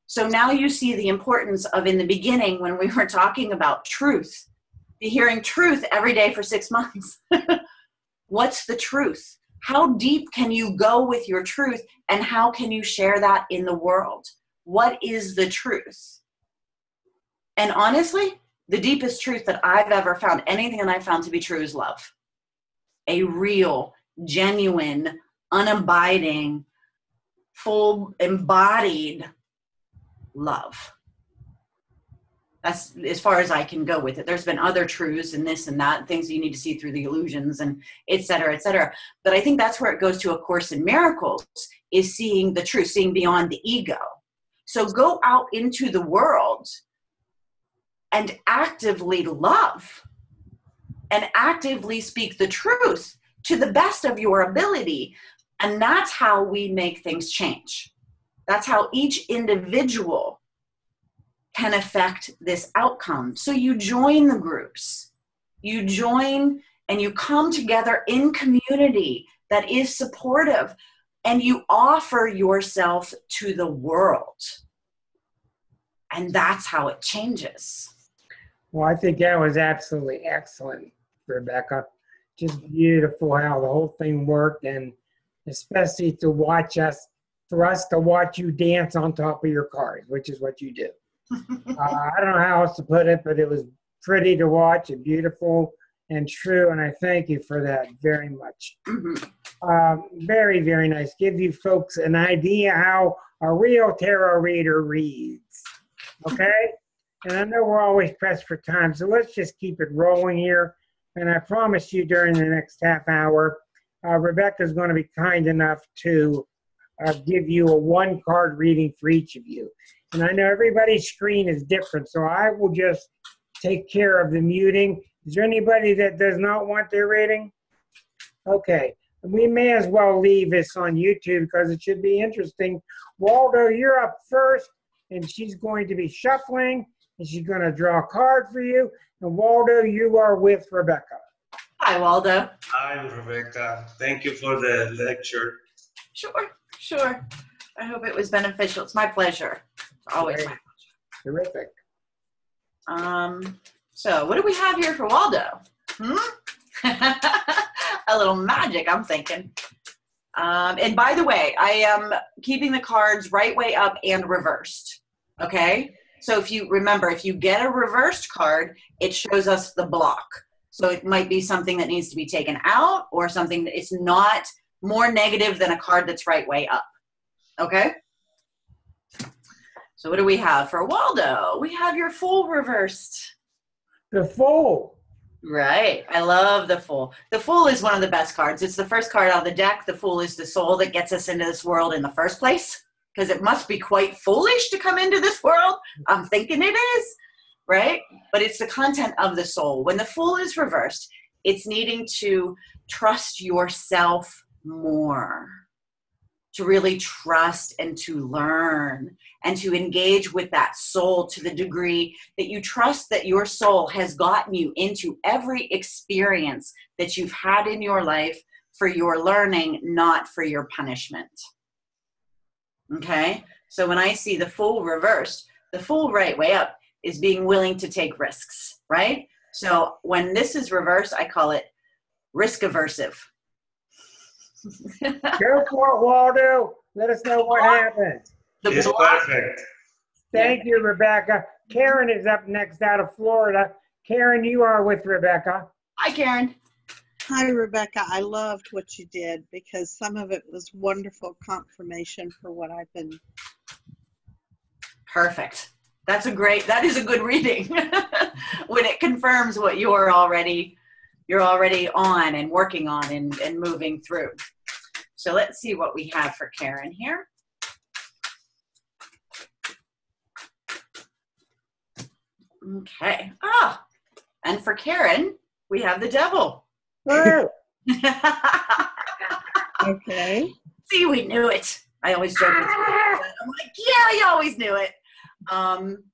So now you see the importance of, in the beginning, when we were talking about truth, be hearing truth every day for 6 months. What's the truth? How deep can you go with your truth, and how can you share that in the world? What is the truth? And honestly, the deepest truth that I've ever found, anything that I've found to be true, is love. A real, genuine, unabiding, full embodied love. That's as far as I can go with it. There's been other truths and this and that, things you need to see through the illusions and et cetera, et cetera. But I think that's where it goes to A Course in Miracles, is seeing the truth, seeing beyond the ego. So go out into the world and actively love and actively speak the truth to the best of your ability. And that's how we make things change. That's how each individual can affect this outcome. So you join the groups, you join and you come together in community that is supportive, and you offer yourself to the world. And that's how it changes. Well, I think that was absolutely excellent, Rebecca. Just beautiful how the whole thing worked, and especially to watch us, for us to watch you dance on top of your cards, which is what you do. I don't know how else to put it, but it was pretty to watch and beautiful and true, and I thank you for that very much. Very, very nice. Give you folks an idea how a real tarot reader reads. Okay? And I know we're always pressed for time, so let's just keep it rolling here. And I promise you during the next half hour, Rebecca's going to be kind enough to give you a one-card reading for each of you. And I know everybody's screen is different, so I will just take care of the muting. Is there anybody that does not want their reading? Okay. We may as well leave this on YouTube because it should be interesting. Waldo, you're up first, and she's going to be shuffling, and she's going to draw a card for you. And Waldo, you are with Rebecca. Hi, Waldo. Hi, Rebecca. Thank you for the lecture. Sure. I hope it was beneficial. It's my pleasure. It's always my pleasure. Terrific. So what do we have here for Waldo? A little magic, I'm thinking. And by the way, I am keeping the cards right way up and reversed. Okay? So if you remember, if you get a reversed card, it shows us the block. So it might be something that needs to be taken out or something that is not more negative than a card that's right way up. Okay? So what do we have for Waldo? We have your Fool reversed. The Fool. Right. I love the Fool. The Fool is one of the best cards. It's the first card out of the deck. The Fool is the soul that gets us into this world in the first place, because it must be quite foolish to come into this world. I'm thinking it is, right? But it's the content of the soul. When the Fool is reversed, it's needing to trust yourself more, to really trust and to learn and to engage with that soul to the degree that you trust that your soul has gotten you into every experience that you've had in your life for your learning, not for your punishment. Okay? So when I see the Fool reversed, the Fool right way up is being willing to take risks, right? So when this is reversed, I call it risk aversive. Go for it, Waldo. Let us know what happens. It's perfect. Thank you, Rebecca. Karen is up next out of Florida. Karen, you are with Rebecca. Hi, Karen. Hi, Rebecca. I loved what you did because some of it was wonderful confirmation for what I've been. Perfect. That is a good reading when it confirms what you're already on and working on and moving through. So let's see what we have for Karen here. Okay. And for Karen, we have the Devil. Okay. See, we knew it. I always joke with you. I'm like, yeah, you always knew it.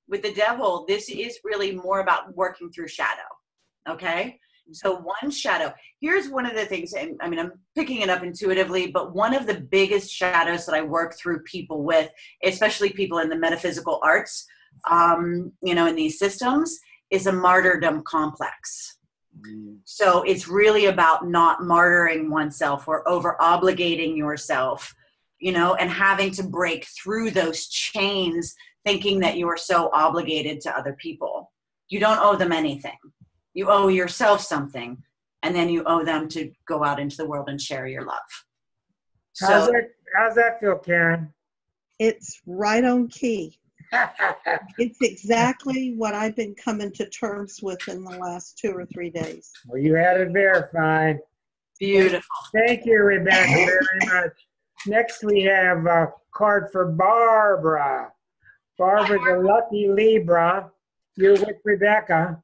With the Devil, this is really more about working through shadow. Okay? So one shadow. Here's one of the things, and I mean, I'm picking it up intuitively, but one of the biggest shadows that I work through people with, especially people in the metaphysical arts, in these systems, is a martyrdom complex. So it's really about not martyring oneself or over obligating yourself, and having to break through those chains, thinking that you are so obligated to other people. You don't owe them anything. You owe yourself something, and then you owe them to go out into the world and share your love. How's that feel, Karen? It's right on key. It's exactly what I've been coming to terms with in the last 2 or 3 days. Well, you had it verified. Beautiful. Thank you, Rebecca, very much. Next, we have a card for Barbara. Barbara's a lucky Libra. You're with Rebecca.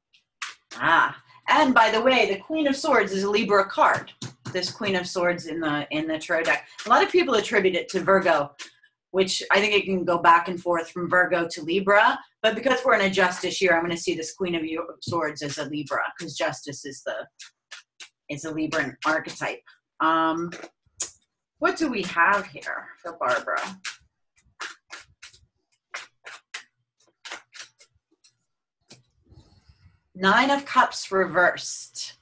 And by the way, the Queen of Swords is a Libra card. This Queen of Swords in the tarot deck. A lot of people attribute it to Virgo, which I think it can go back and forth from Virgo to Libra. But because we're in a justice year, I'm going to see this Queen of Swords as a Libra, because justice is a Libran archetype. What do we have here for Barbara? Nine of Cups reversed.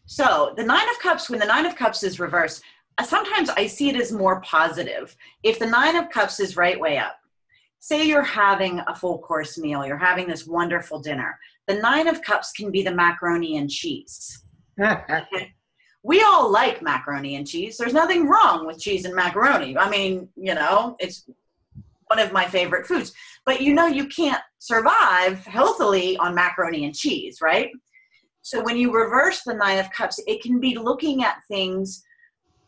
So the Nine of Cups, when the Nine of Cups is reversed, sometimes I see it as more positive. If the Nine of Cups is right way up, say you're having a full course meal, you're having this wonderful dinner. The Nine of Cups can be the macaroni and cheese. Okay? We all like macaroni and cheese. There's nothing wrong with cheese and macaroni. I mean, you know, it's one of my favorite foods. But you know, you can't survive healthily on macaroni and cheese, right? So when you reverse the Nine of Cups, it can be looking at things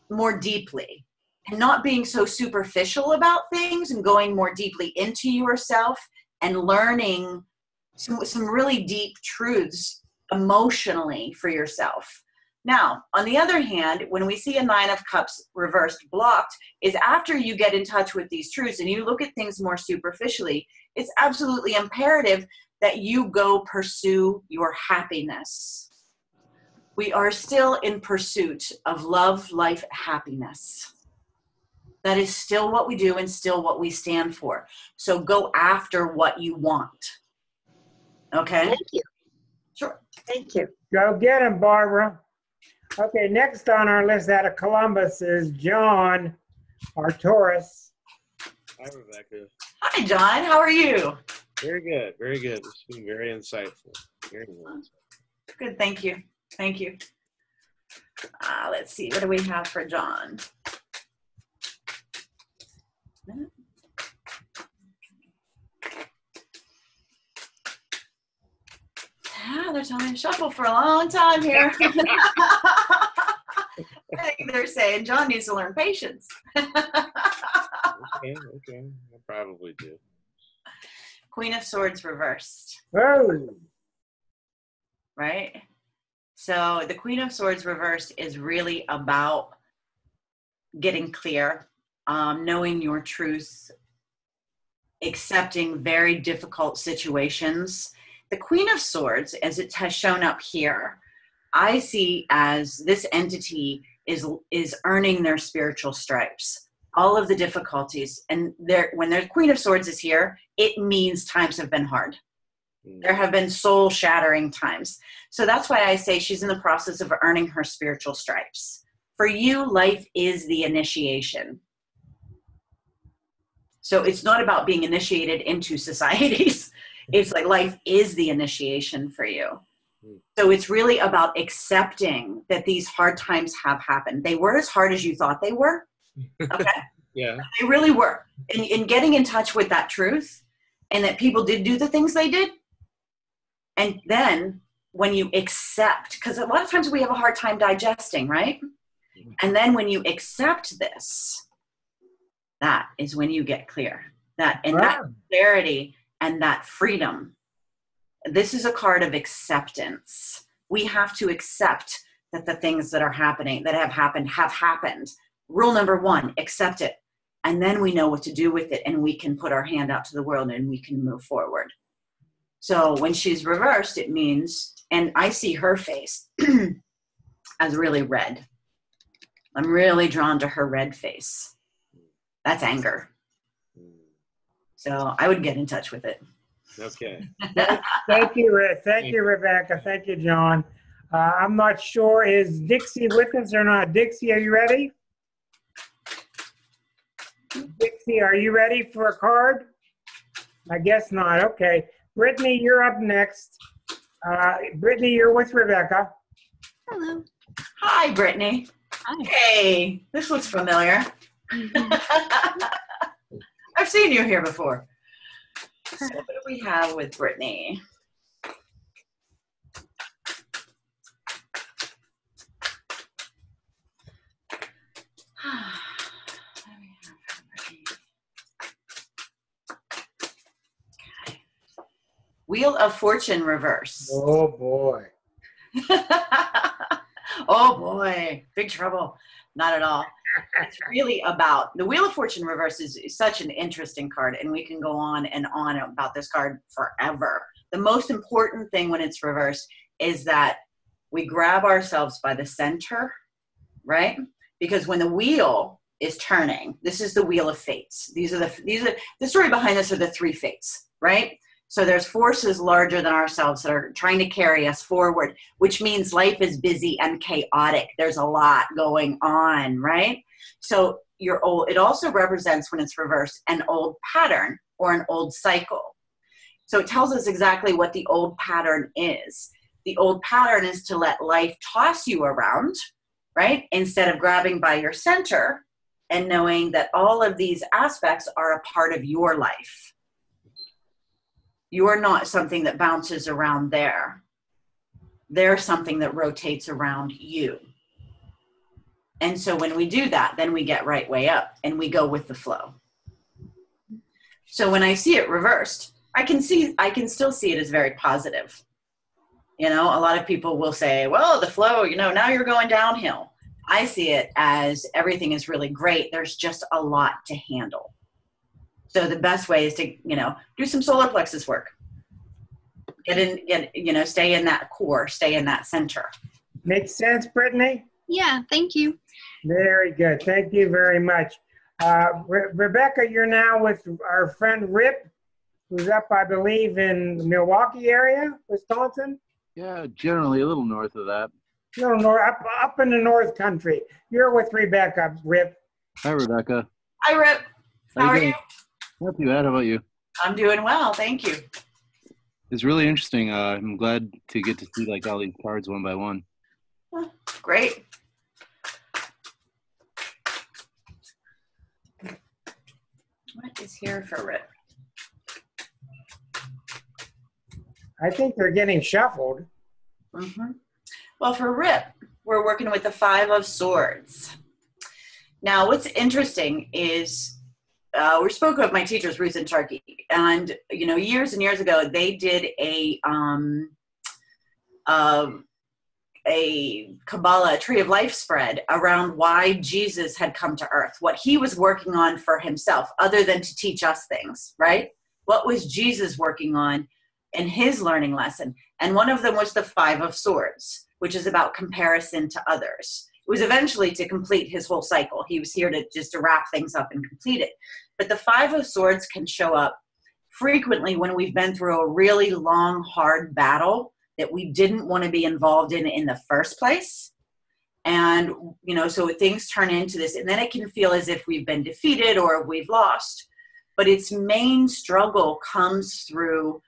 more deeply and not being so superficial about things and going more deeply into yourself and learning some really deep truths emotionally for yourself. Now, on the other hand, when we see a Nine of Cups reversed blocked, is after you get in touch with these truths and you look at things more superficially, it's absolutely imperative that you go pursue your happiness. We are still in pursuit of love, life, happiness. That is still what we do and still what we stand for. So go after what you want. Okay? Thank you. Sure. Thank you. Go get him, Barbara. Okay, next on our list out of Columbus is John, our Taurus. Hi, Rebecca. Hi, John. How are you? Very good. Very good. It's been very insightful. Very good. Good. Thank you. Thank you. Let's see. What do we have for John? They're telling me to shuffle for a long time here. I think they're saying John needs to learn patience. Okay. I probably do. Queen of Swords reversed. Oh, Right? So the Queen of Swords reversed is really about getting clear, knowing your truth, accepting very difficult situations. The Queen of Swords, as it has shown up here, I see as this entity is earning their spiritual stripes. All of the difficulties, and when the Queen of Swords is here, it means times have been hard. There have been soul-shattering times. So that's why I say she's in the process of earning her spiritual stripes. For you, life is the initiation. So it's not about being initiated into societies. It's like life is the initiation for you. So it's really about accepting that these hard times have happened. They were as hard as you thought they were. Okay? Yeah. They really were. In getting in touch with that truth and that people did do the things they did. And then when you accept, because a lot of times we have a hard time digesting, right? And then when you accept this, that is when you get clear. That clarity and that freedom. This is a card of acceptance. We have to accept that the things that are happening, that have happened. Rule number one, accept it. And then we know what to do with it, and we can put our hand out to the world and we can move forward. So when she's reversed, it means, and I see her face as really red. I'm really drawn to her red face. That's anger. So I would get in touch with it. Okay. thank you, Rebecca. Thank you, John. I'm not sure, is Dixie with us or not? Dixie, are you ready? Dixie, are you ready for a card? I guess not. Okay. Brittany, you're up next. Brittany, you're with Rebecca. Hello. Hi, Brittany. Hi. Hey, this looks familiar. I've seen you here before. So what do we have with Brittany? Wheel of Fortune reverse. Oh, boy. Oh, boy. Big trouble. Not at all. It's really about, the Wheel of Fortune reverse is such an interesting card, and we can go on and on about this card forever. The most important thing when it's reversed is that we grab ourselves by the center, right? Because when the wheel is turning, this is the Wheel of Fates. The story behind this are the three fates, right? So there's forces larger than ourselves that are trying to carry us forward, which means life is busy and chaotic. There's a lot going on, right? So it also represents, when it's reversed, an old pattern or an old cycle. So it tells us exactly what the old pattern is. The old pattern is to let life toss you around, right? Instead of grabbing by your center and knowing that all of these aspects are a part of your life. You're not something that bounces around there. They're something that rotates around you. And so when we do that, then we get right way up and we go with the flow. So when I see it reversed, I can still see it as very positive. You know, a lot of people will say, well, the flow, you know, now you're going downhill. I see it as everything is really great. There's just a lot to handle. So the best way is to, you know, do some solar plexus work. Stay in that core, stay in that center. Makes sense, Brittany? Yeah, thank you. Very good. Thank you very much. Rebecca, you're now with our friend Rip, who's up, I believe, in the Milwaukee area, Wisconsin. Yeah, generally a little north of that. No, up in the North Country. You're with Rebecca, Rip. Hi, Rebecca. Hi, Rip. How are you? Not too bad. How about you? I'm doing well. Thank you. It's really interesting. I'm glad to get to see like all these cards one by one. Great. What is here for Rip? I think they're getting shuffled. Mm-hmm. Well, for Rip, we're working with the Five of Swords. Now, what's interesting is we spoke of my teachers, Ruth and Sharkey, and you know, years and years ago, they did a Kabbalah Tree of Life spread around why Jesus had come to Earth, what he was working on for himself, other than to teach us things, right? What was Jesus working on in his learning lesson? And one of them was the Five of Swords, which is about comparison to others. It was eventually to complete his whole cycle. He was here to wrap things up and complete it. But the Five of Swords can show up frequently when we've been through a really long, hard battle that we didn't want to be involved in the first place. And, you know, so things turn into this, and then it can feel as if we've been defeated or we've lost. But its main struggle comes through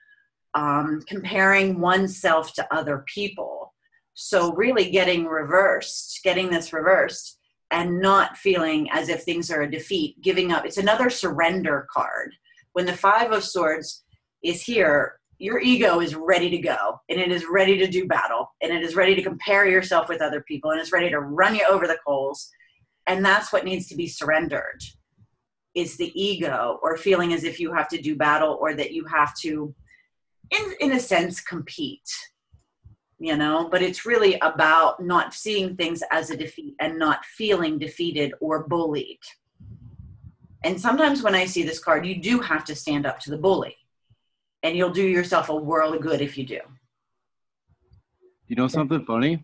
comparing oneself to other people. So really getting this reversed and not feeling as if things are a defeat, giving up. It's another surrender card. When the Five of Swords is here, your ego is ready to go, and it is ready to do battle, and it is ready to compare yourself with other people, and it's ready to run you over the coals. And that's what needs to be surrendered, is the ego, or feeling as if you have to do battle, or that you have to, in a sense, compete. You know, but it's really about not seeing things as a defeat and not feeling defeated or bullied. And sometimes when I see this card, you do have to stand up to the bully, and you'll do yourself a world of good if you do. You know something funny?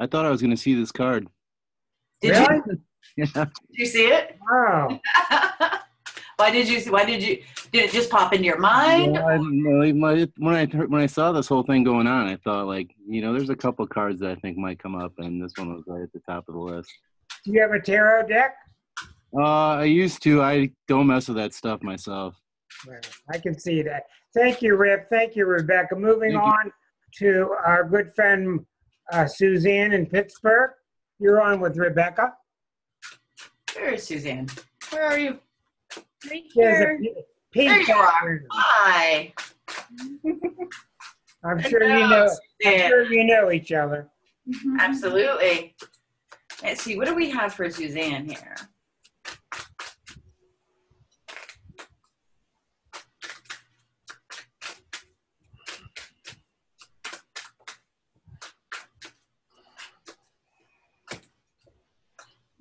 I thought I was going to see this card. Did Really? you? Yeah. Did you see it? Wow. Did it just pop into your mind? Yeah, when I saw this whole thing going on, I thought, like, you know, there's a couple cards that I think might come up, and this one was right at the top of the list. Do you have a tarot deck? I used to. I don't mess with that stuff myself. Well, I can see that. Thank you, Rip. Thank you, Rebecca. Moving on to our good friend Suzanne in Pittsburgh. You're on with Rebecca. Where is Suzanne? Where are you? Right She has here. a pink There you are. background. Hi. I'm sure you know. I'm Suzanne. sure you know each other. Absolutely. Let's see, what do we have for Suzanne here?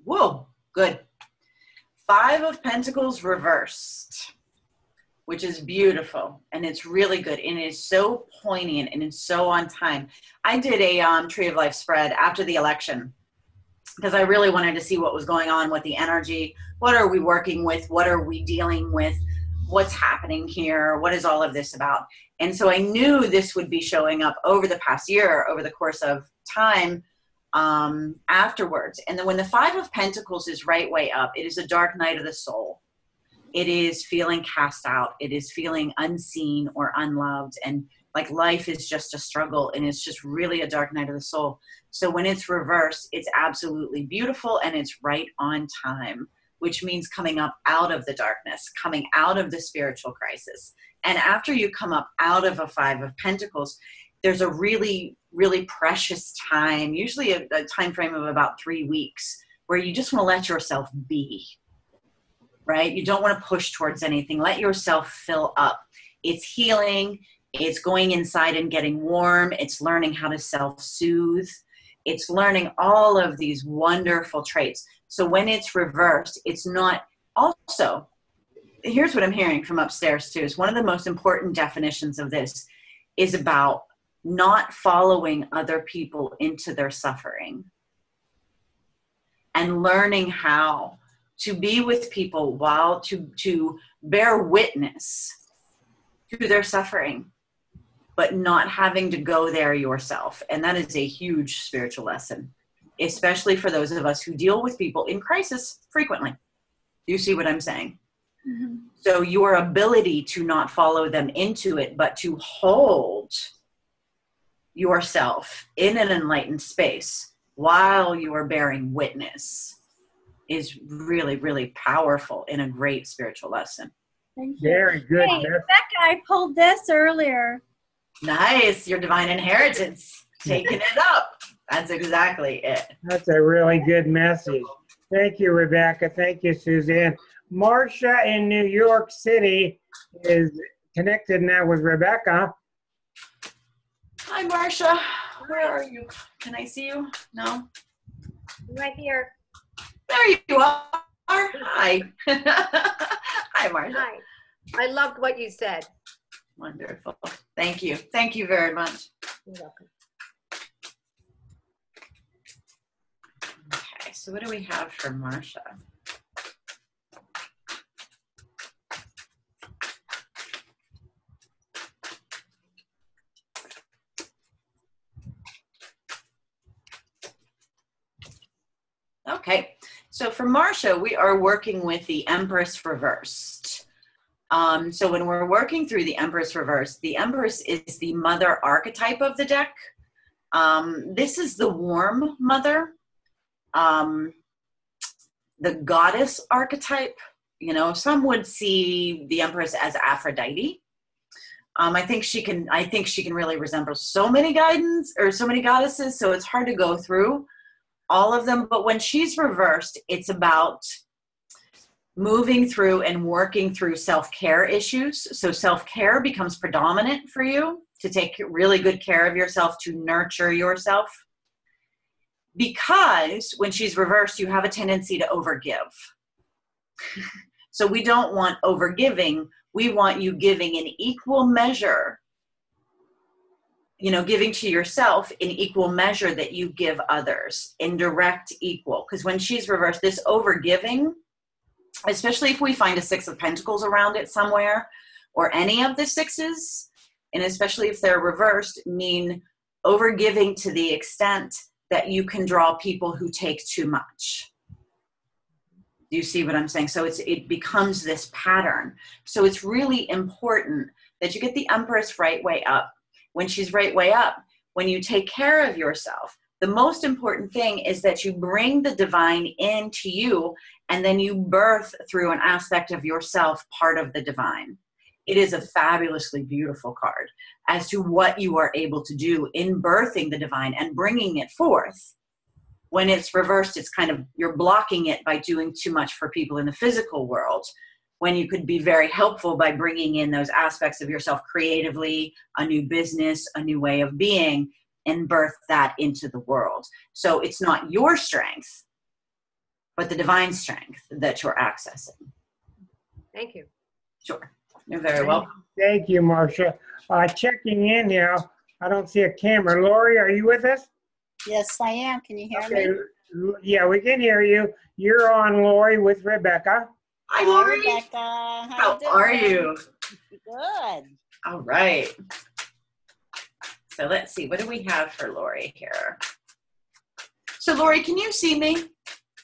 Whoa, good. Five of Pentacles reversed, which is beautiful, and it's really good, and it is so poignant, and it's so on time. I did a Tree of Life spread after the election because I really wanted to see what was going on with the energy. What are we working with? What are we dealing with? what's happening here? What is all of this about? And so I knew this would be showing up over the past year, over the course of time, afterwards. And then when the Five of Pentacles is right way up, it is a dark night of the soul. It is feeling cast out. It is feeling unseen or unloved. And like life is just a struggle, and it's just really a dark night of the soul. So when it's reversed, it's absolutely beautiful, and it's right on time, which means coming up out of the darkness, coming out of the spiritual crisis. And after you come up out of a Five of Pentacles, there's a really, really precious time, usually a time frame of about 3 weeks, where you just want to let yourself be, right? You don't want to push towards anything. Let yourself fill up. It's healing. It's going inside and getting warm. It's learning how to self-soothe. It's learning all of these wonderful traits. So when it's reversed, it's not also, here's what I'm hearing from upstairs too, is one of the most important definitions of this is about not following other people into their suffering and learning how to be with people while to bear witness to their suffering, but not having to go there yourself. And that is a huge spiritual lesson, especially for those of us who deal with people in crisis frequently. Do you see what I'm saying? Mm-hmm. So your ability to not follow them into it, but to hold yourself in an enlightened space while you are bearing witness is really, really powerful and a great spiritual lesson. Thank you. Very good. Hey, Rebecca, I pulled this earlier. Nice. Your divine inheritance. Taking it up. That's exactly it. That's a really good message. Thank you, Rebecca. Thank you, Suzanne. Marcia in New York City is connected now with Rebecca. Hi, Marcia. Where are you? Can I see you? No? Right here. There you are. Hi. Hi, Marcia. Hi. I loved what you said. Wonderful. Thank you. Thank you very much. You're welcome. Okay, so what do we have for Marcia? Okay, so for Marcia, we are working with the Empress reversed. So when we're working through the Empress reversed, the Empress is the mother archetype of the deck. This is the warm mother, the goddess archetype. You know, some would see the Empress as Aphrodite. I think she can really resemble so many goddesses, so it's hard to go through all of them. But when she's reversed, it's about moving through and working through self-care issues. So self-care becomes predominant for you, to take really good care of yourself, to nurture yourself. Because when she's reversed, you have a tendency to overgive. So we don't want overgiving. We want you giving in equal measure, you know, giving to yourself in equal measure that you give others, in direct equal. Because when she's reversed, this overgiving, especially if we find a Six of Pentacles around it somewhere, or any of the sixes, and especially if they're reversed, mean overgiving to the extent that you can draw people who take too much. Do you see what I'm saying? So it becomes this pattern. So it's really important that you get the Empress right way up. When she's right way up, when you take care of yourself, the most important thing is that you bring the divine into you, and then you birth through an aspect of yourself, part of the divine. It is a fabulously beautiful card as to what you are able to do in birthing the divine and bringing it forth. When it's reversed, it's kind of, you're blocking it by doing too much for people in the physical world, when you could be very helpful by bringing in those aspects of yourself creatively, a new business, a new way of being, and birth that into the world. So it's not your strength, but the divine strength that you're accessing. Thank you. Sure. You're very welcome. Thank you, Marcia. Checking in now. I don't see a camera. Lori, are you with us? Yes, I am. Can you hear me? Yeah, we can hear you. You're on, Lori, with Rebecca. Hi, Lori. Rebecca. How are you? Good. All right. So let's see. What do we have for Lori here? So Lori, can you see me?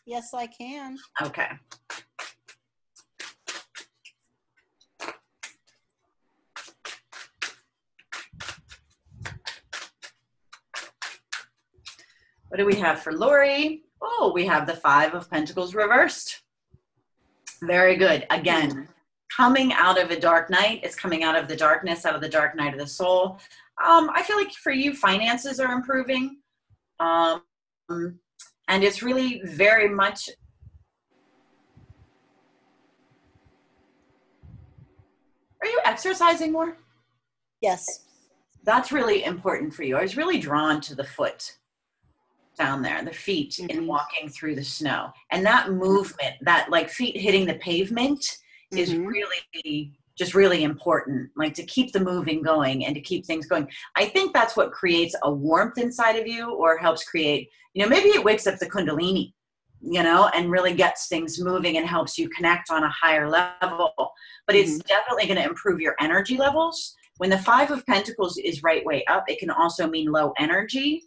Yes, I can. Okay. What do we have for Lori? Oh, we have the Five of Pentacles reversed. Very good. Again, coming out of a dark night. It's coming out of the darkness, out of the dark night of the soul. I feel like for you, finances are improving. And it's really very much... Are you exercising more? Yes. That's really important for you. I was really drawn to the foot down there, the feet in walking through the snow. And that movement, that like feet hitting the pavement is really, just really important, like to keep the moving going and to keep things going. I think that's what creates a warmth inside of you, or helps create, maybe it wakes up the Kundalini, and really gets things moving and helps you connect on a higher level. But it's definitely going to improve your energy levels. When the Five of Pentacles is right way up, it can also mean low energy.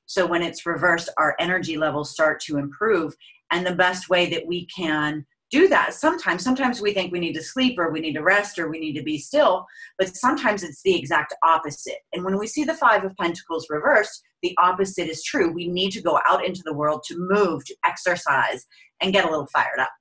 So when it's reversed, our energy levels start to improve. And the best way that we can do that, sometimes we think we need to sleep, or we need to rest, or we need to be still, but sometimes it's the exact opposite. And when we see the Five of Pentacles reversed, the opposite is true. We need to go out into the world to move, to exercise, and get a little fired up.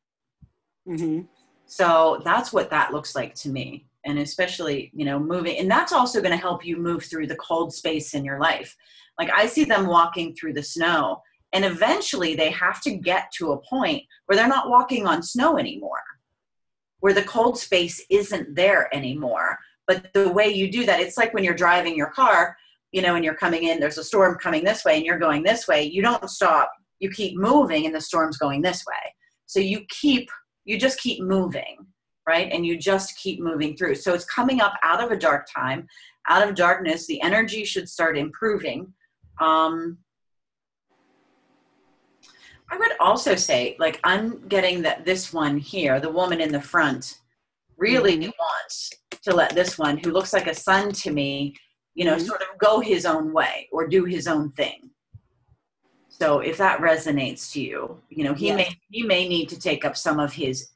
So that's what that looks like to me. And especially, moving, and that's also going to help you move through the cold space in your life. Like I see them walking through the snow, and eventually they have to get to a point where they're not walking on snow anymore, where the cold space isn't there anymore. But the way you do that, it's like when you're driving your car, and you're coming in, there's a storm coming this way and you're going this way. You don't stop. You keep moving and the storm's going this way. So you just keep moving, right? And you just keep moving through. So it's coming up out of a dark time, out of darkness. The energy should start improving. I would also say, like, I'm getting that this one here, the woman in the front, really wants to let this one, who looks like a son to me, sort of go his own way or do his own thing. So if that resonates to you, he may need to take up some of his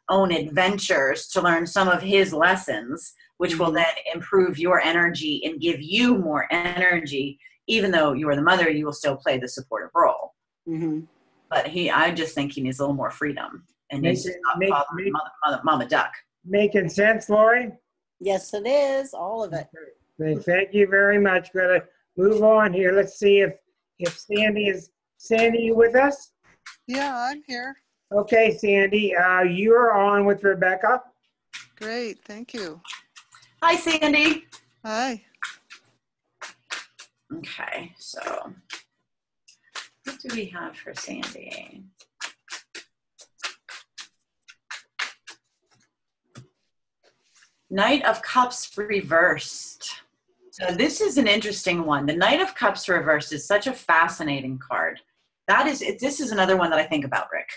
own adventures to learn some of his lessons, which will then improve your energy and give you more energy. Even though you are the mother, you will still play the supportive role. But I just think he needs a little more freedom, and he's just not following mama duck. Making sense, Lori? Yes, it is. All of it. Thank you very much. Going to move on here. Let's see if Sandy is. Sandy, you with us? Yeah, I'm here. Okay, Sandy, you're on with Rebecca. Great, thank you. Hi, Sandy. Hi. Okay, so what do we have for Sandy? Knight of Cups reversed. So this is an interesting one. The Knight of Cups reversed is such a fascinating card. This is another one that I think about, Rick,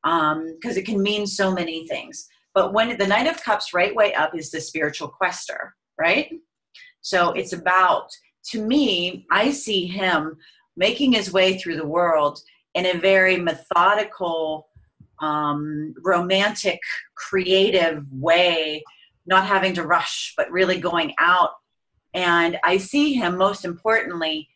because it can mean so many things. But when the Knight of Cups right way up is the spiritual quester, right? So it's about, to me, I see him making his way through the world in a very methodical, romantic, creative way, not having to rush, but really going out. And I see him, most importantly,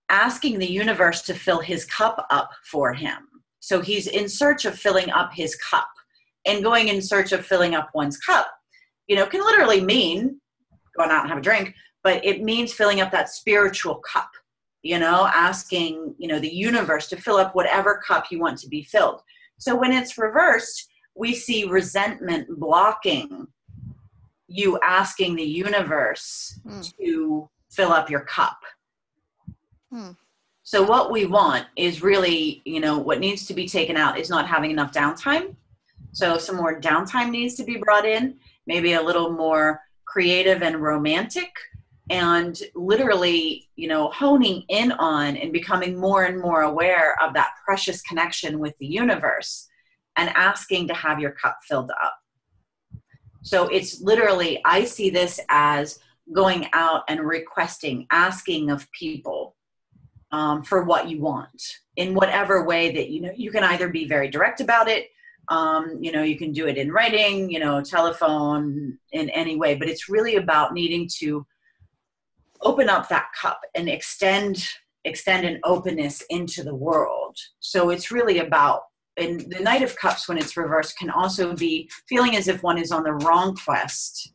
asking the universe to fill his cup up for him. So he's in search of filling up his cup. And going in search of filling up one's cup, can literally mean going out and have a drink, but it means filling up that spiritual cup, asking, the universe to fill up whatever cup you want to be filled. So when it's reversed, we see resentment blocking you asking the universe to fill up your cup. So what we want is really, what needs to be taken out is not having enough downtime. So some more downtime needs to be brought in, maybe a little more creative and romantic, and literally, honing in on and becoming more and more aware of that precious connection with the universe. and asking to have your cup filled up. So it's literally, I see this as going out and requesting, asking of people for what you want in whatever way that, you can either be very direct about it. You can do it in writing, telephone, in any way, but it's really about needing to open up that cup and extend an openness into the world. So it's really about, and the Knight of Cups, when it's reversed, can also be feeling as if one is on the wrong quest,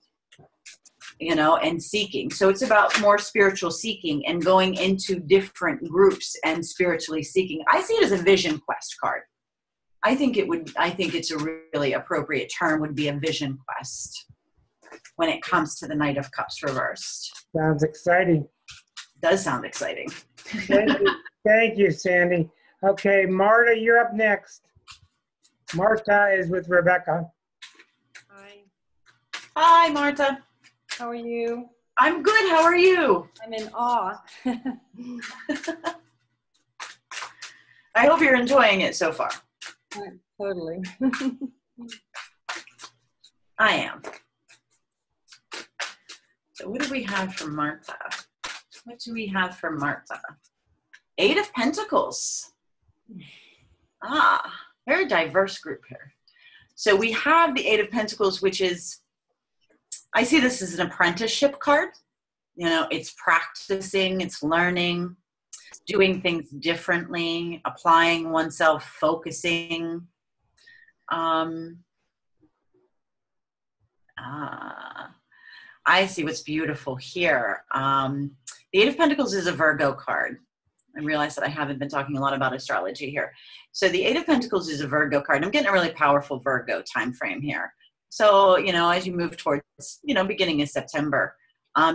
and seeking. So it's about more spiritual seeking and going into different groups and spiritually seeking. I see it as a vision quest card. I think it's a really appropriate term would be a vision quest when it comes to the Knight of Cups reversed. Sounds exciting. Does sound exciting. Thank you, Sandy. Okay, Marta, you're up next. Marta is with Rebecca. Hi. Hi, Marta. How are you? I'm good. How are you? I'm in awe. I hope you're enjoying it so far. Totally. I am. So what do we have for Marta? What do we have for Marta? 8 of Pentacles. Very diverse group here. So we have the 8 of Pentacles, which is, I see this as an apprenticeship card. It's practicing, it's learning, doing things differently, applying oneself, focusing. I see what's beautiful here. The 8 of Pentacles is a Virgo card. I realize that I haven't been talking a lot about astrology here. So the 8 of Pentacles is a Virgo card. I'm getting a really powerful Virgo time frame here. So, as you move towards, beginning of September,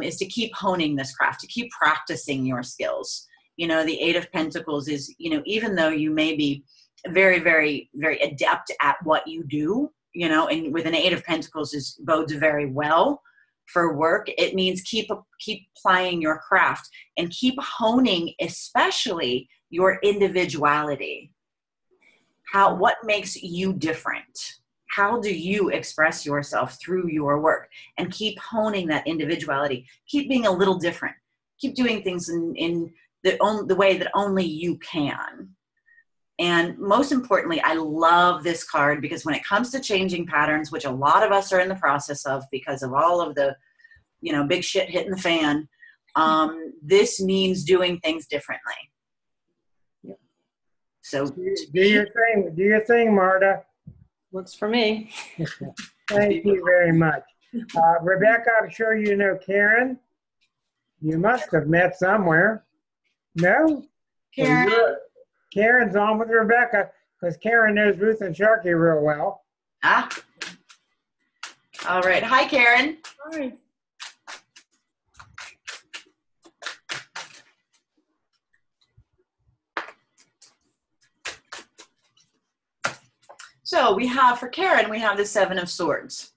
is to keep honing this craft, to keep practicing your skills. The 8 of Pentacles is, even though you may be very, very, very adept at what you do, and with an 8 of Pentacles bodes very well for work, it means keep plying your craft and keep honing, especially your individuality. What makes you different? How do you express yourself through your work? And keep honing that individuality. Keep being a little different. Keep doing things in the way that only you can. And most importantly, I love this card because when it comes to changing patterns, which a lot of us are in the process of because of all of the, big shit hitting the fan, this means doing things differently. Yep. So Do your thing, Marta. Works for me. Thank you very much. Rebecca, I'm sure you know Karen. You must have met somewhere. No? Karen. Karen's on with Rebecca because Karen knows Ruth and Sharky real well. All right. Hi, Karen. Hi. So for Karen, we have the 7 of Swords.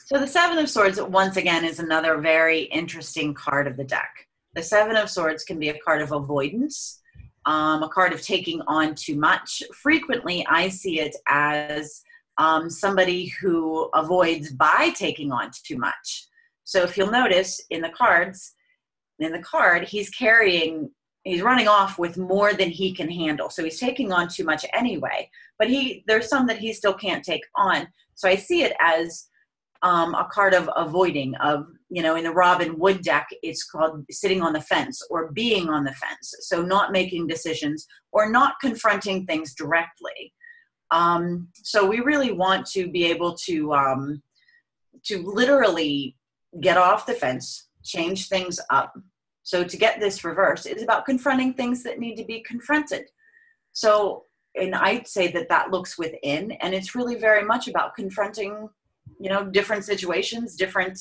So the 7 of Swords, once again, is another very interesting card of the deck. The 7 of Swords can be a card of avoidance, a card of taking on too much. Frequently, I see it as somebody who avoids by taking on too much. So if you'll notice in the card, he's running off with more than he can handle. So he's taking on too much anyway, but there's some that he still can't take on. So I see it as a card of avoiding, in the Robin Wood deck, it's called sitting on the fence or being on the fence. So not making decisions or not confronting things directly. So we really want to be able to literally get off the fence, change things up. So to get this reversed, it's about confronting things that need to be confronted. So, and I'd say that looks within, and it's really very much about confronting, different situations, different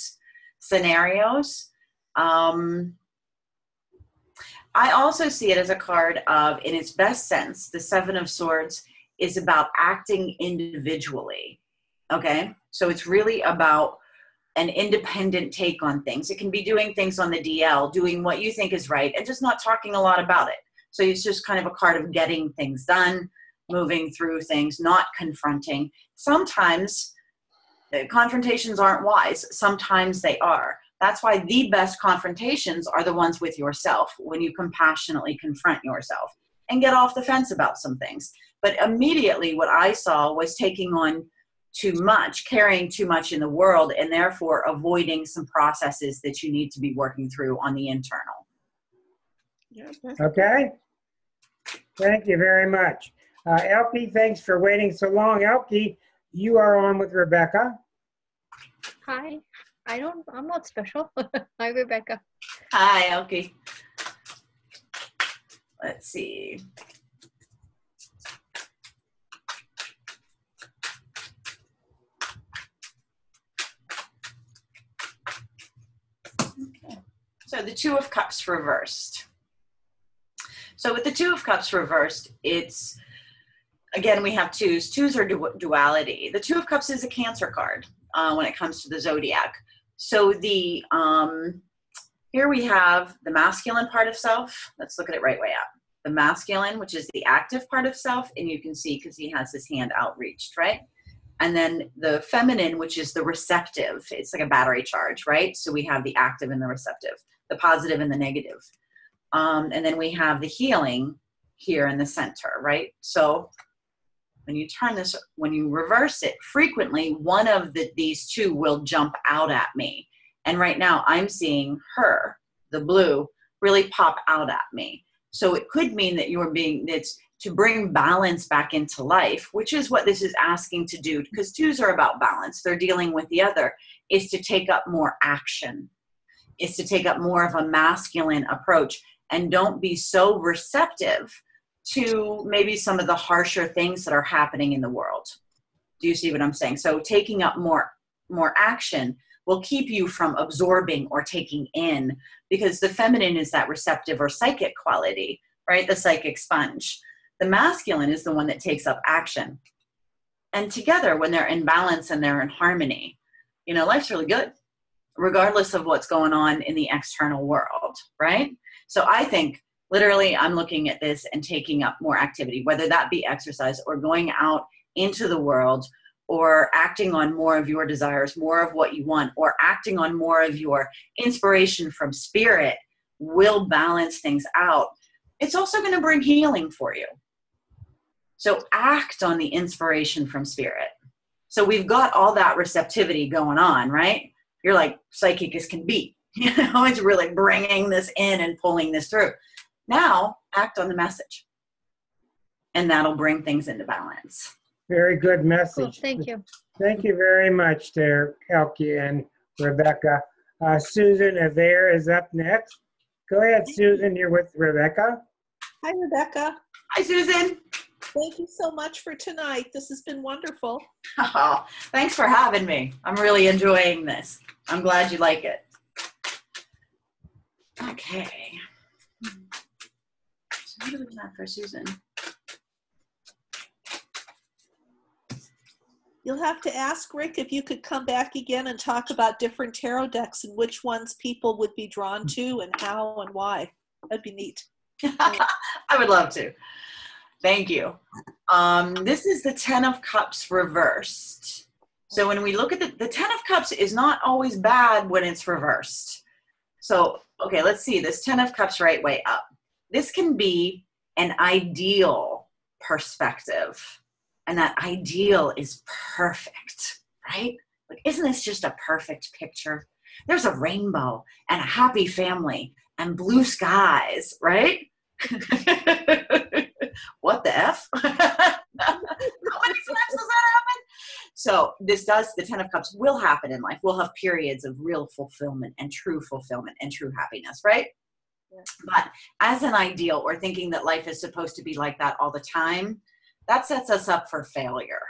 scenarios. I also see it as a card of, in its best sense, the 7 of Swords is about acting individually. Okay. So it's really about an independent take on things. It can be doing things on the DL, doing what you think is right, and just not talking a lot about it. So it's just kind of a card of getting things done, moving through things, not confronting. Sometimes confrontations aren't wise. Sometimes they are. That's why the best confrontations are the ones with yourself, when you compassionately confront yourself and get off the fence about some things. But immediately what I saw was taking on too much, carrying too much in the world, and therefore avoiding some processes that you need to be working through on the internal. Okay. Thank you very much. Elke, thanks for waiting so long. Elke, you are on with Rebecca. Hi. I'm not special. Hi, Rebecca. Hi, Elke. Let's see. Okay. So the Two of Cups reversed. So with the Two of Cups reversed, it's, again, we have twos. Twos are duality. The Two of Cups is a Cancer card when it comes to the zodiac. So the here we have the masculine part of self. Let's look at it right way up. The masculine, which is the active part of self, and you can see because he has his hand outreached, right? And then the feminine, which is the receptive. It's like a battery charge, right? So we have the active and the receptive, the positive and the negative. And then we have the healing here in the center, right? So when you turn this, when you reverse it, frequently one of these two will jump out at me. And right now I'm seeing her, the blue, really pop out at me. So it could mean that it's to bring balance back into life, which is what this is asking to do, because twos are about balance. They're dealing with the other, is to take up more action, is to take up more of a masculine approach, and don't be so receptive to maybe some of the harsher things that are happening in the world. Do you see what I'm saying? So taking up more action will keep you from absorbing or taking in, because the feminine is that receptive or psychic quality, right? The psychic sponge. The masculine is the one that takes up action. And together, when they're in balance and they're in harmony, you know, life's really good, regardless of what's going on in the external world, right? So I think literally I'm looking at this and taking up more activity, whether that be exercise or going out into the world, or acting on more of your desires, more of what you want, or acting on more of your inspiration from spirit will balance things out. It's also going to bring healing for you. So act on the inspiration from spirit. So we've got all that receptivity going on, right? You're like psychic as can be. You know, it's really bringing this in and pulling this through. Now act on the message, and that'll bring things into balance. Very good message. Cool. Thank you. Thank you very much there, Elke and Rebecca. Susan Avere is up next. Go ahead, Susan. You're with Rebecca. Hi, Rebecca. Hi, Susan. Thank you so much for tonight. This has been wonderful. Oh, thanks for having me. I'm really enjoying this. I'm glad you like it. Okay. So what do we have for Susan? You'll have to ask Rick if you could come back again and talk about different tarot decks and which ones people would be drawn to and how and why. That'd be neat. I would love to. Thank you. This is the Ten of Cups reversed. So when we look at the Ten of Cups is not always bad when it's reversed. So, okay, let's see this Ten of Cups right way up. This can be an ideal perspective. And that ideal is perfect, right? Like, isn't this just a perfect picture? There's a rainbow and a happy family and blue skies, right? What the F? How many times does that happen? So the Ten of Cups will happen in life. We'll have periods of real fulfillment and true happiness, right? Yeah. But as an ideal, or thinking that life is supposed to be like that all the time, that sets us up for failure.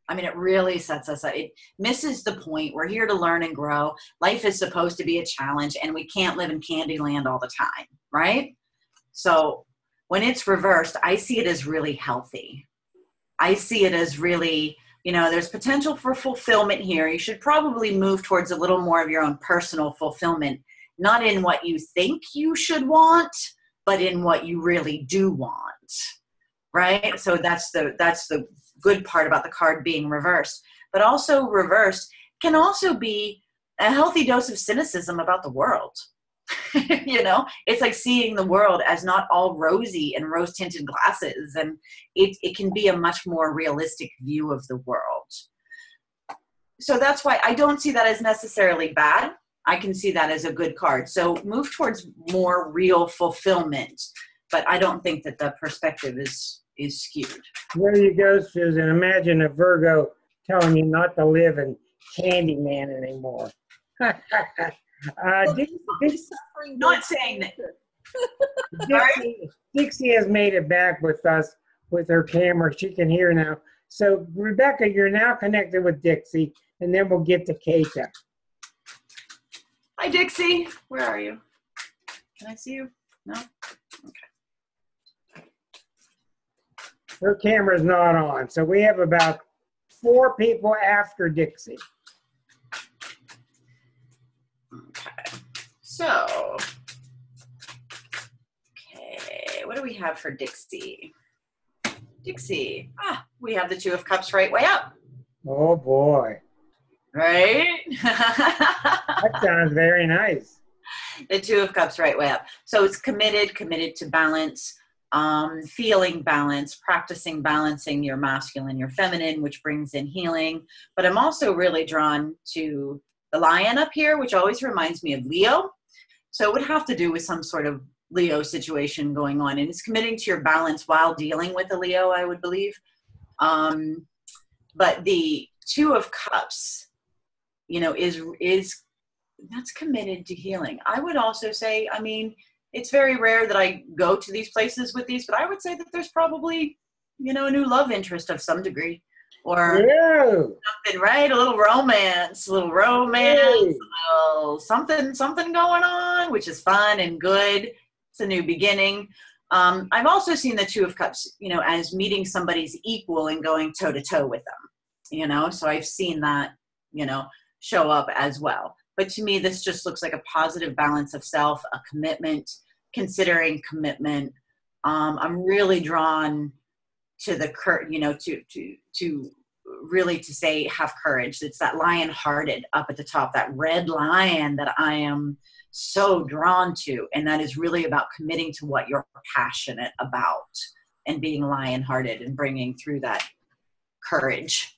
I mean, it really sets us up. It misses the point. We're here to learn and grow. Life is supposed to be a challenge, and we can't live in Candyland all the time, right? So when it's reversed, I see it as really healthy. I see it as really, you know, there's potential for fulfillment here. You should probably move towards a little more of your own personal fulfillment, not in what you think you should want, but in what you really do want. right? So that's the good part about the card being reversed. But also reversed can also be a healthy dose of cynicism about the world. You know, it's like seeing the world as not all rosy and rose tinted glasses, and it can be a much more realistic view of the world. So that's why I don't see that as necessarily bad. I can see that as a good card. So move towards more real fulfillment, but I don't think that the perspective is skewed. There you go, Susan. Imagine a Virgo telling you not to live in Candyman anymore. Not saying that. Dixie has made it back with us with her camera. She can hear now. So, Rebecca, you're now connected with Dixie, and then we'll get to Keita. Hi, Dixie. Where are you? Can I see you? No? Okay. Her camera's not on. So we have about 4 people after Dixie. Okay. So, okay, what do we have for Dixie? Dixie. We have the Two of Cups right way up. Oh, boy. Right? That sounds very nice. The Two of Cups right way up. So it's committed to balance, feeling balance, practicing balancing your masculine, your feminine, which brings in healing. But I'm also really drawn to the lion up here, which always reminds me of Leo. So it would have to do with some sort of Leo situation going on. And it's committing to your balance while dealing with a Leo, I would believe. But the Two of Cups, you know, is that's committed to healing. I would also say, I mean, it's very rare that I go to these places with these, but I would say that there's probably, you know, a new love interest of some degree. Or something, right? A little romance, a little something going on, which is fun and good. It's a new beginning. I've also seen the Two of Cups, you know, as meeting somebody's equal and going toe to toe with them, you know, so I've seen that, you know, show up as well. But to me, this just looks like a positive balance of self, a commitment, considering commitment. I'm really drawn to the you know, to really to say have courage. It's that lion-hearted up at the top, that red lion that I am so drawn to, and that is really about committing to what you're passionate about and being lion-hearted and bringing through that courage.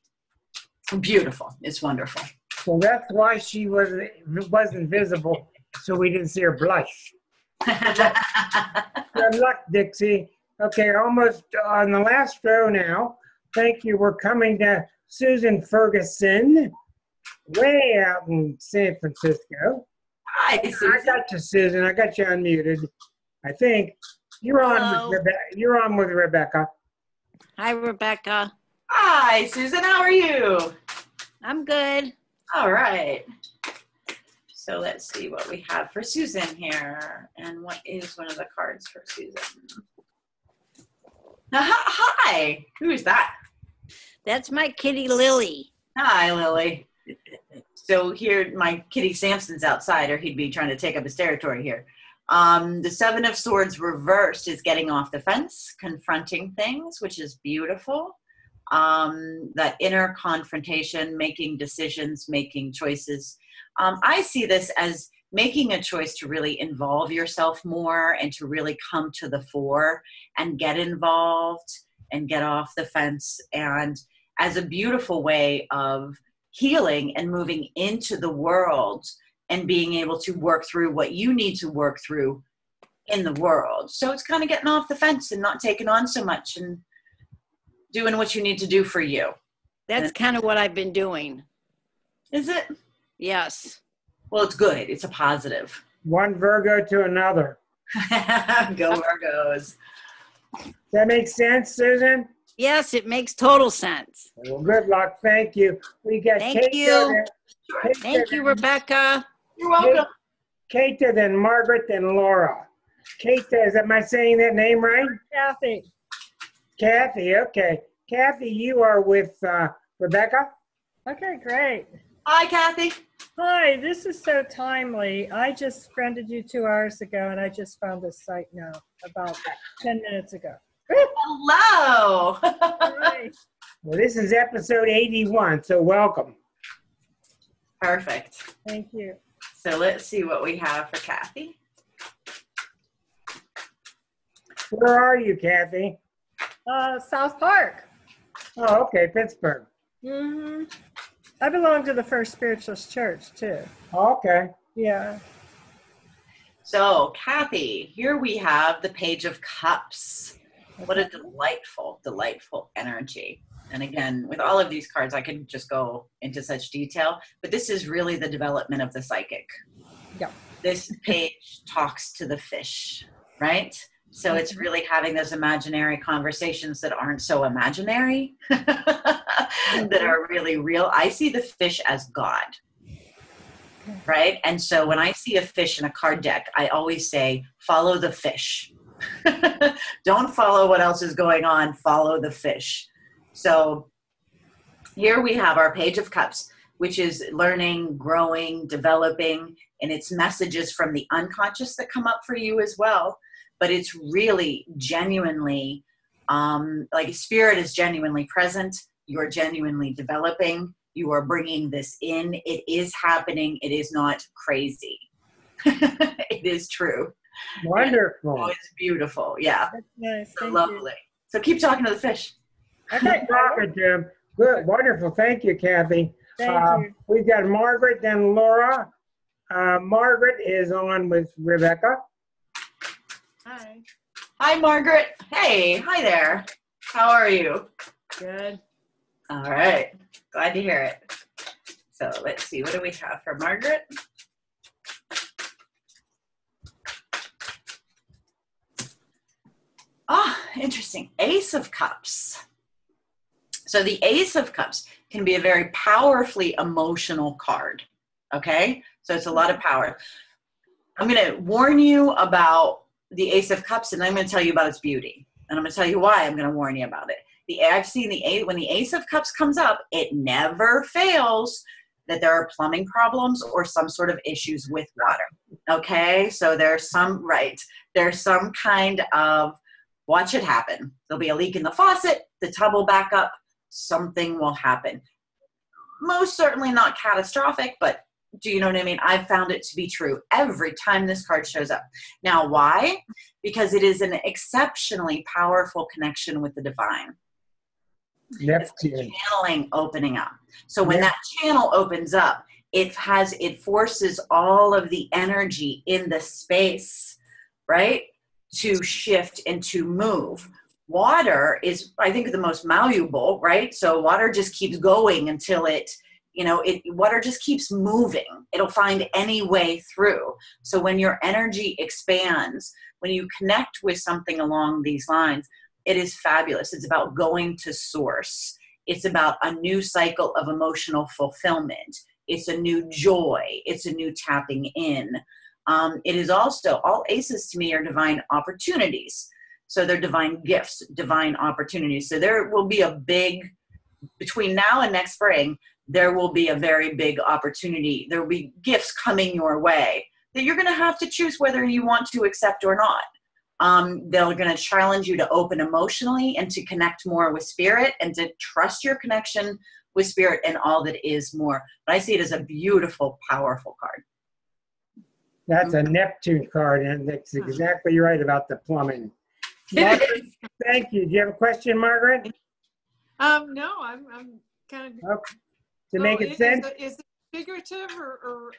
Beautiful. It's wonderful. Well, that's why she wasn't visible, so we didn't see her blush. Good luck, Dixie. Okay, almost on the last row now. Thank you. We're coming to Susan Ferguson, way out in San Francisco. Hi, Susan. I got you, Susan. I got you unmuted. I think you're on with Rebecca. You're on with Rebecca. Hi, Rebecca. Hi, Susan. How are you? I'm good. All right. So let's see what we have for Susan here. And what is one of the cards for Susan? Hi. Who's that? That's my kitty, Lily. Hi, Lily. So here, my kitty Samson's outside, or he'd be trying to take up his territory here. The Seven of Swords reversed is getting off the fence, confronting things, which is beautiful. That inner confrontation, making decisions, making choices. I see this as making a choice to really involve yourself more and to really come to the fore and get involved and get off the fence, and as a beautiful way of healing and moving into the world and being able to work through what you need to work through in the world. So it's kind of getting off the fence and not taking on so much and doing what you need to do for you. That's kind of what I've been doing. Is it? Yes. Well, it's good. It's a positive. One Virgo to another. Go Virgos. Does that make sense, Susan? Yes, it makes total sense. Well, good luck. Thank you. We got Thank Keita you. then, Thank you, Rebecca. You're welcome. Keita, then Margaret, then Laura. Keita, am I saying that name right? Kathy. Kathy, okay. Kathy, you are with Rebecca? Okay, great. Hi, Kathy. Hi, this is so timely. I just friended you 2 hours ago, and I just found this site now about 10 minutes ago. Hello. Well, this is episode 81, so welcome. Perfect. Thank you. So let's see what we have for Kathy. Where are you, Kathy? South Park. Oh, okay, Pittsburgh. Mm-hmm. I belong to the First Spiritualist Church, too. Okay. Yeah. So, Kathy, here we have the Page of Cups. What a delightful, delightful energy. And again, with all of these cards, I could just go into such detail, but this is really the development of the psychic. Yeah. This page talks to the fish, right? So it's really having those imaginary conversations that aren't so imaginary, that are really real. I see the fish as God, right? And so when I see a fish in a card deck, I always say, follow the fish. Don't follow what else is going on, follow the fish. So here we have our Page of Cups, which is learning, growing, developing, and it's messages from the unconscious that come up for you as well. But it's really genuinely, like spirit is genuinely present. You're genuinely developing. You are bringing this in. It is happening. It is not crazy. It is true. Wonderful. Oh, it's beautiful. Yeah. That's nice. So Thank lovely. you. So keep talking to the fish. Keep talking to him. Good, wonderful. Thank you, Kathy. Thank you. We've got Margaret, then Laura. Margaret is on with Rebecca. Hi. Hi, Margaret. Hey, hi there. How are you? Good. All right. Glad to hear it. So let's see. What do we have for Margaret? Ah, interesting. Ace of Cups. So the Ace of Cups can be a very powerfully emotional card. Okay? So it's a lot of power. I'm going to warn you about the Ace of Cups, and I'm going to tell you about its beauty. And I'm going to tell you why I'm going to warn you about it. I've seen when the Ace of Cups comes up, it never fails that there are plumbing problems or some sort of issues with water. Okay? So there's some kind of, watch it happen. There'll be a leak in the faucet, the tub will back up, something will happen. Most certainly not catastrophic, but do you know what I mean? I've found it to be true every time this card shows up. Now, why? Because it is an exceptionally powerful connection with the divine. It's channeling opening up. So when that channel opens up, it forces all of the energy in the space, right, to shift and to move. Water is, I think, the most malleable, right? So water just keeps going until water just keeps moving. It'll find any way through. So when your energy expands, when you connect with something along these lines, it is fabulous. It's about going to source. It's about a new cycle of emotional fulfillment. It's a new joy. It's a new tapping in. It is also, all aces to me are divine opportunities. So they're divine gifts, divine opportunities. So there will be between now and next spring, there will be a very big opportunity. There will be gifts coming your way that you're going to have to choose whether you want to accept or not. They're going to challenge you to open emotionally and to connect more with spirit and to trust your connection with spirit and all that is more. But I see it as a beautiful, powerful card. That's a Neptune card, and that's exactly right about the plumbing. Margaret, thank you. Do you have a question, Margaret? No, I'm kind of. Okay. To make it sense, is it figurative or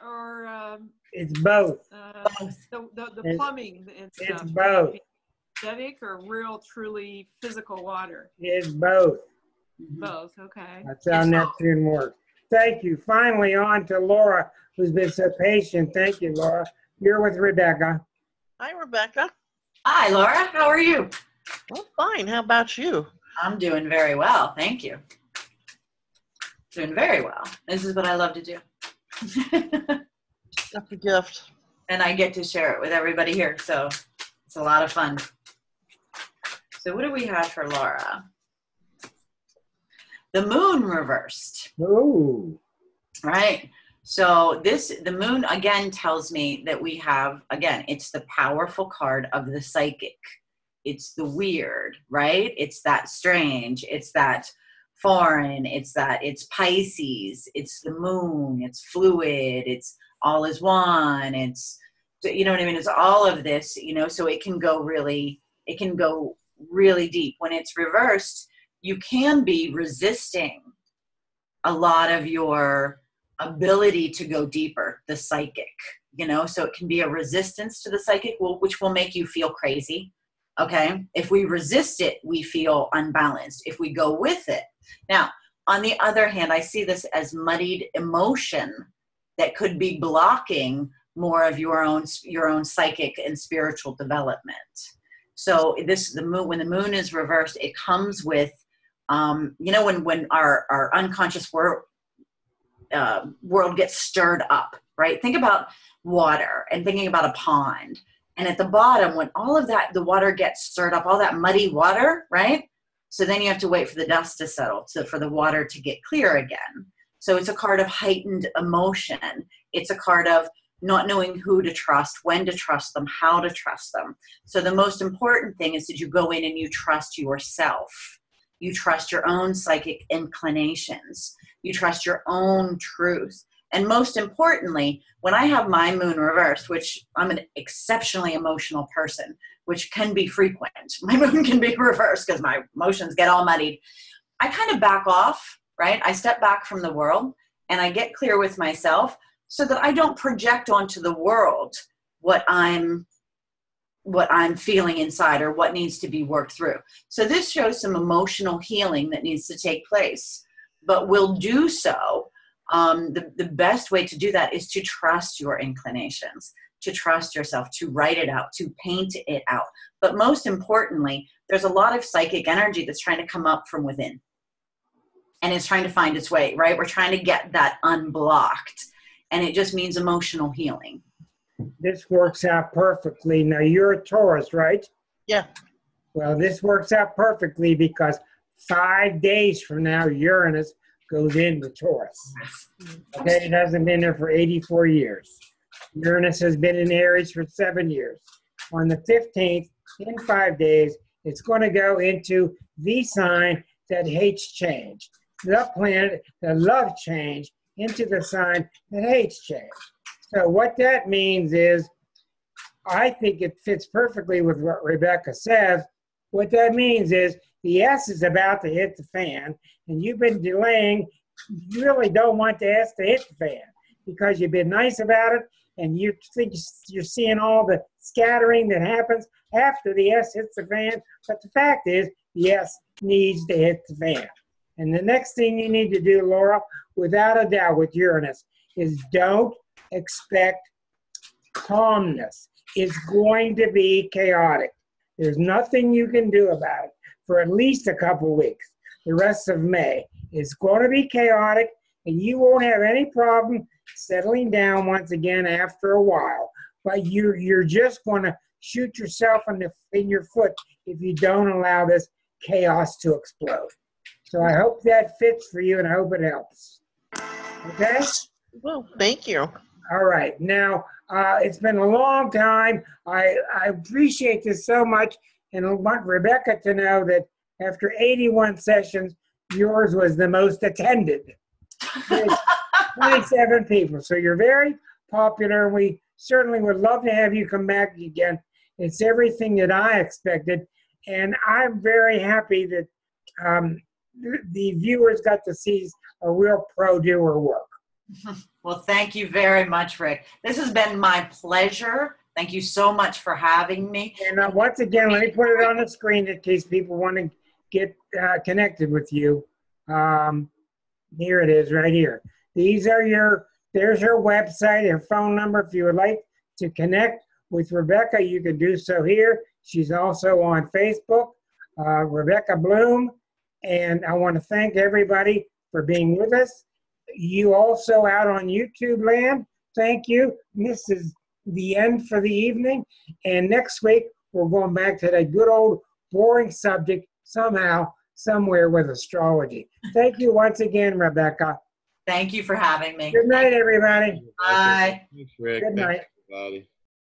it's both. The plumbing and stuff? It's both. Aesthetic or real, truly physical water? It's both. Both. Okay. That's how Neptune works. Thank you. Finally, on to Laura, who's been so patient. Thank you, Laura. You're with Rebecca. Hi, Rebecca. Hi, Laura. How are you? Well, fine. How about you? I'm doing very well. Thank you. Doing very well. This is what I love to do. That's a gift. And I get to share it with everybody here. So it's a lot of fun. So what do we have for Laura? The moon reversed. Ooh. Right. So the moon again tells me that we have, again, it's the powerful card of the psychic. it's the weird, right? It's that strange, it's that foreign, it's Pisces, it's the moon, it's fluid, it's all is one, it's, you know what I mean? It's all of this, you know, so it can go really deep. When it's reversed, you can be resisting a lot of your ability to go deeper, the psychic, you know, so it can be a resistance to the psychic, which will make you feel crazy. Okay. If we resist it, we feel unbalanced. If we go with it. Now, on the other hand, I see this as muddied emotion that could be blocking more of your own psychic and spiritual development. So when the moon is reversed, it comes with, you know, when our unconscious world gets stirred up, right? Think about water and thinking about a pond. And at the bottom, when all of that, the water gets stirred up, all that muddy water, right? So then you have to wait for the dust to settle, for the water to get clear again. So it's a card of heightened emotion. It's a card of not knowing who to trust, when to trust them, how to trust them. So the most important thing is that you go in and you trust yourself. You trust your own psychic inclinations. You trust your own truth. And most importantly, when I have my moon reversed, which I'm an exceptionally emotional person, which can be frequent. My moon can be reversed because my emotions get all muddied. I kind of back off, right? I step back from the world and I get clear with myself so that I don't project onto the world what I'm feeling inside or what needs to be worked through. So this shows some emotional healing that needs to take place, but we'll do so. The best way to do that is to trust your inclinations, to trust yourself, to write it out, to paint it out. But most importantly, there's a lot of psychic energy that's trying to come up from within. And it's trying to find its way, right? We're trying to get that unblocked. And it just means emotional healing. This works out perfectly. Now, you're a Taurus, right? Yeah. Well, this works out perfectly because 5 days from now, Uranus goes into Taurus. Okay, it hasn't been there for 84 years. Uranus has been in Aries for 7 years. On the 15th, in 5 days, it's going to go into the sign that hates change. The planet that loves change into the sign that hates change. So what that means is, I think it fits perfectly with what Rebecca says. What that means is the S is about to hit the fan, and you've been delaying. You really don't want the S to hit the fan because you've been nice about it, and you think you're seeing all the scattering that happens after the S hits the fan. But the fact is, the S needs to hit the fan. And the next thing you need to do, Laura, without a doubt with Uranus, is don't expect calmness. It's going to be chaotic. There's nothing you can do about it for at least a couple weeks. The rest of May is going to be chaotic, and you won't have any problem settling down once again after a while. But you're just going to shoot yourself in your foot if you don't allow this chaos to explode. So I hope that fits for you, and I hope it helps. Okay? Well, thank you. All right. Now, it's been a long time. I appreciate this so much, and I want Rebecca to know that after 81 sessions, yours was the most attended. 27 people. So you're very popular. We certainly would love to have you come back again. It's everything that I expected, and I'm very happy that the viewers got to see a real pro do her work. Well, thank you very much, Rick. This has been my pleasure. Thank you so much for having me. And once again, let me put it on the screen in case people want to get connected with you. Here it is right here. These are there's her website and phone number. If you would like to connect with Rebecca, you can do so here. She's also on Facebook, Rebecca Bloom. And I want to thank everybody for being with us. You also out on YouTube land, thank you. This is the end for the evening. And next week, we're going back to that good old boring subject somehow, somewhere with astrology. Thank you once again, Rebecca. Thank you for having me. Good night, everybody. Bye. Thanks, Rick. Good night. Thanks, everybody.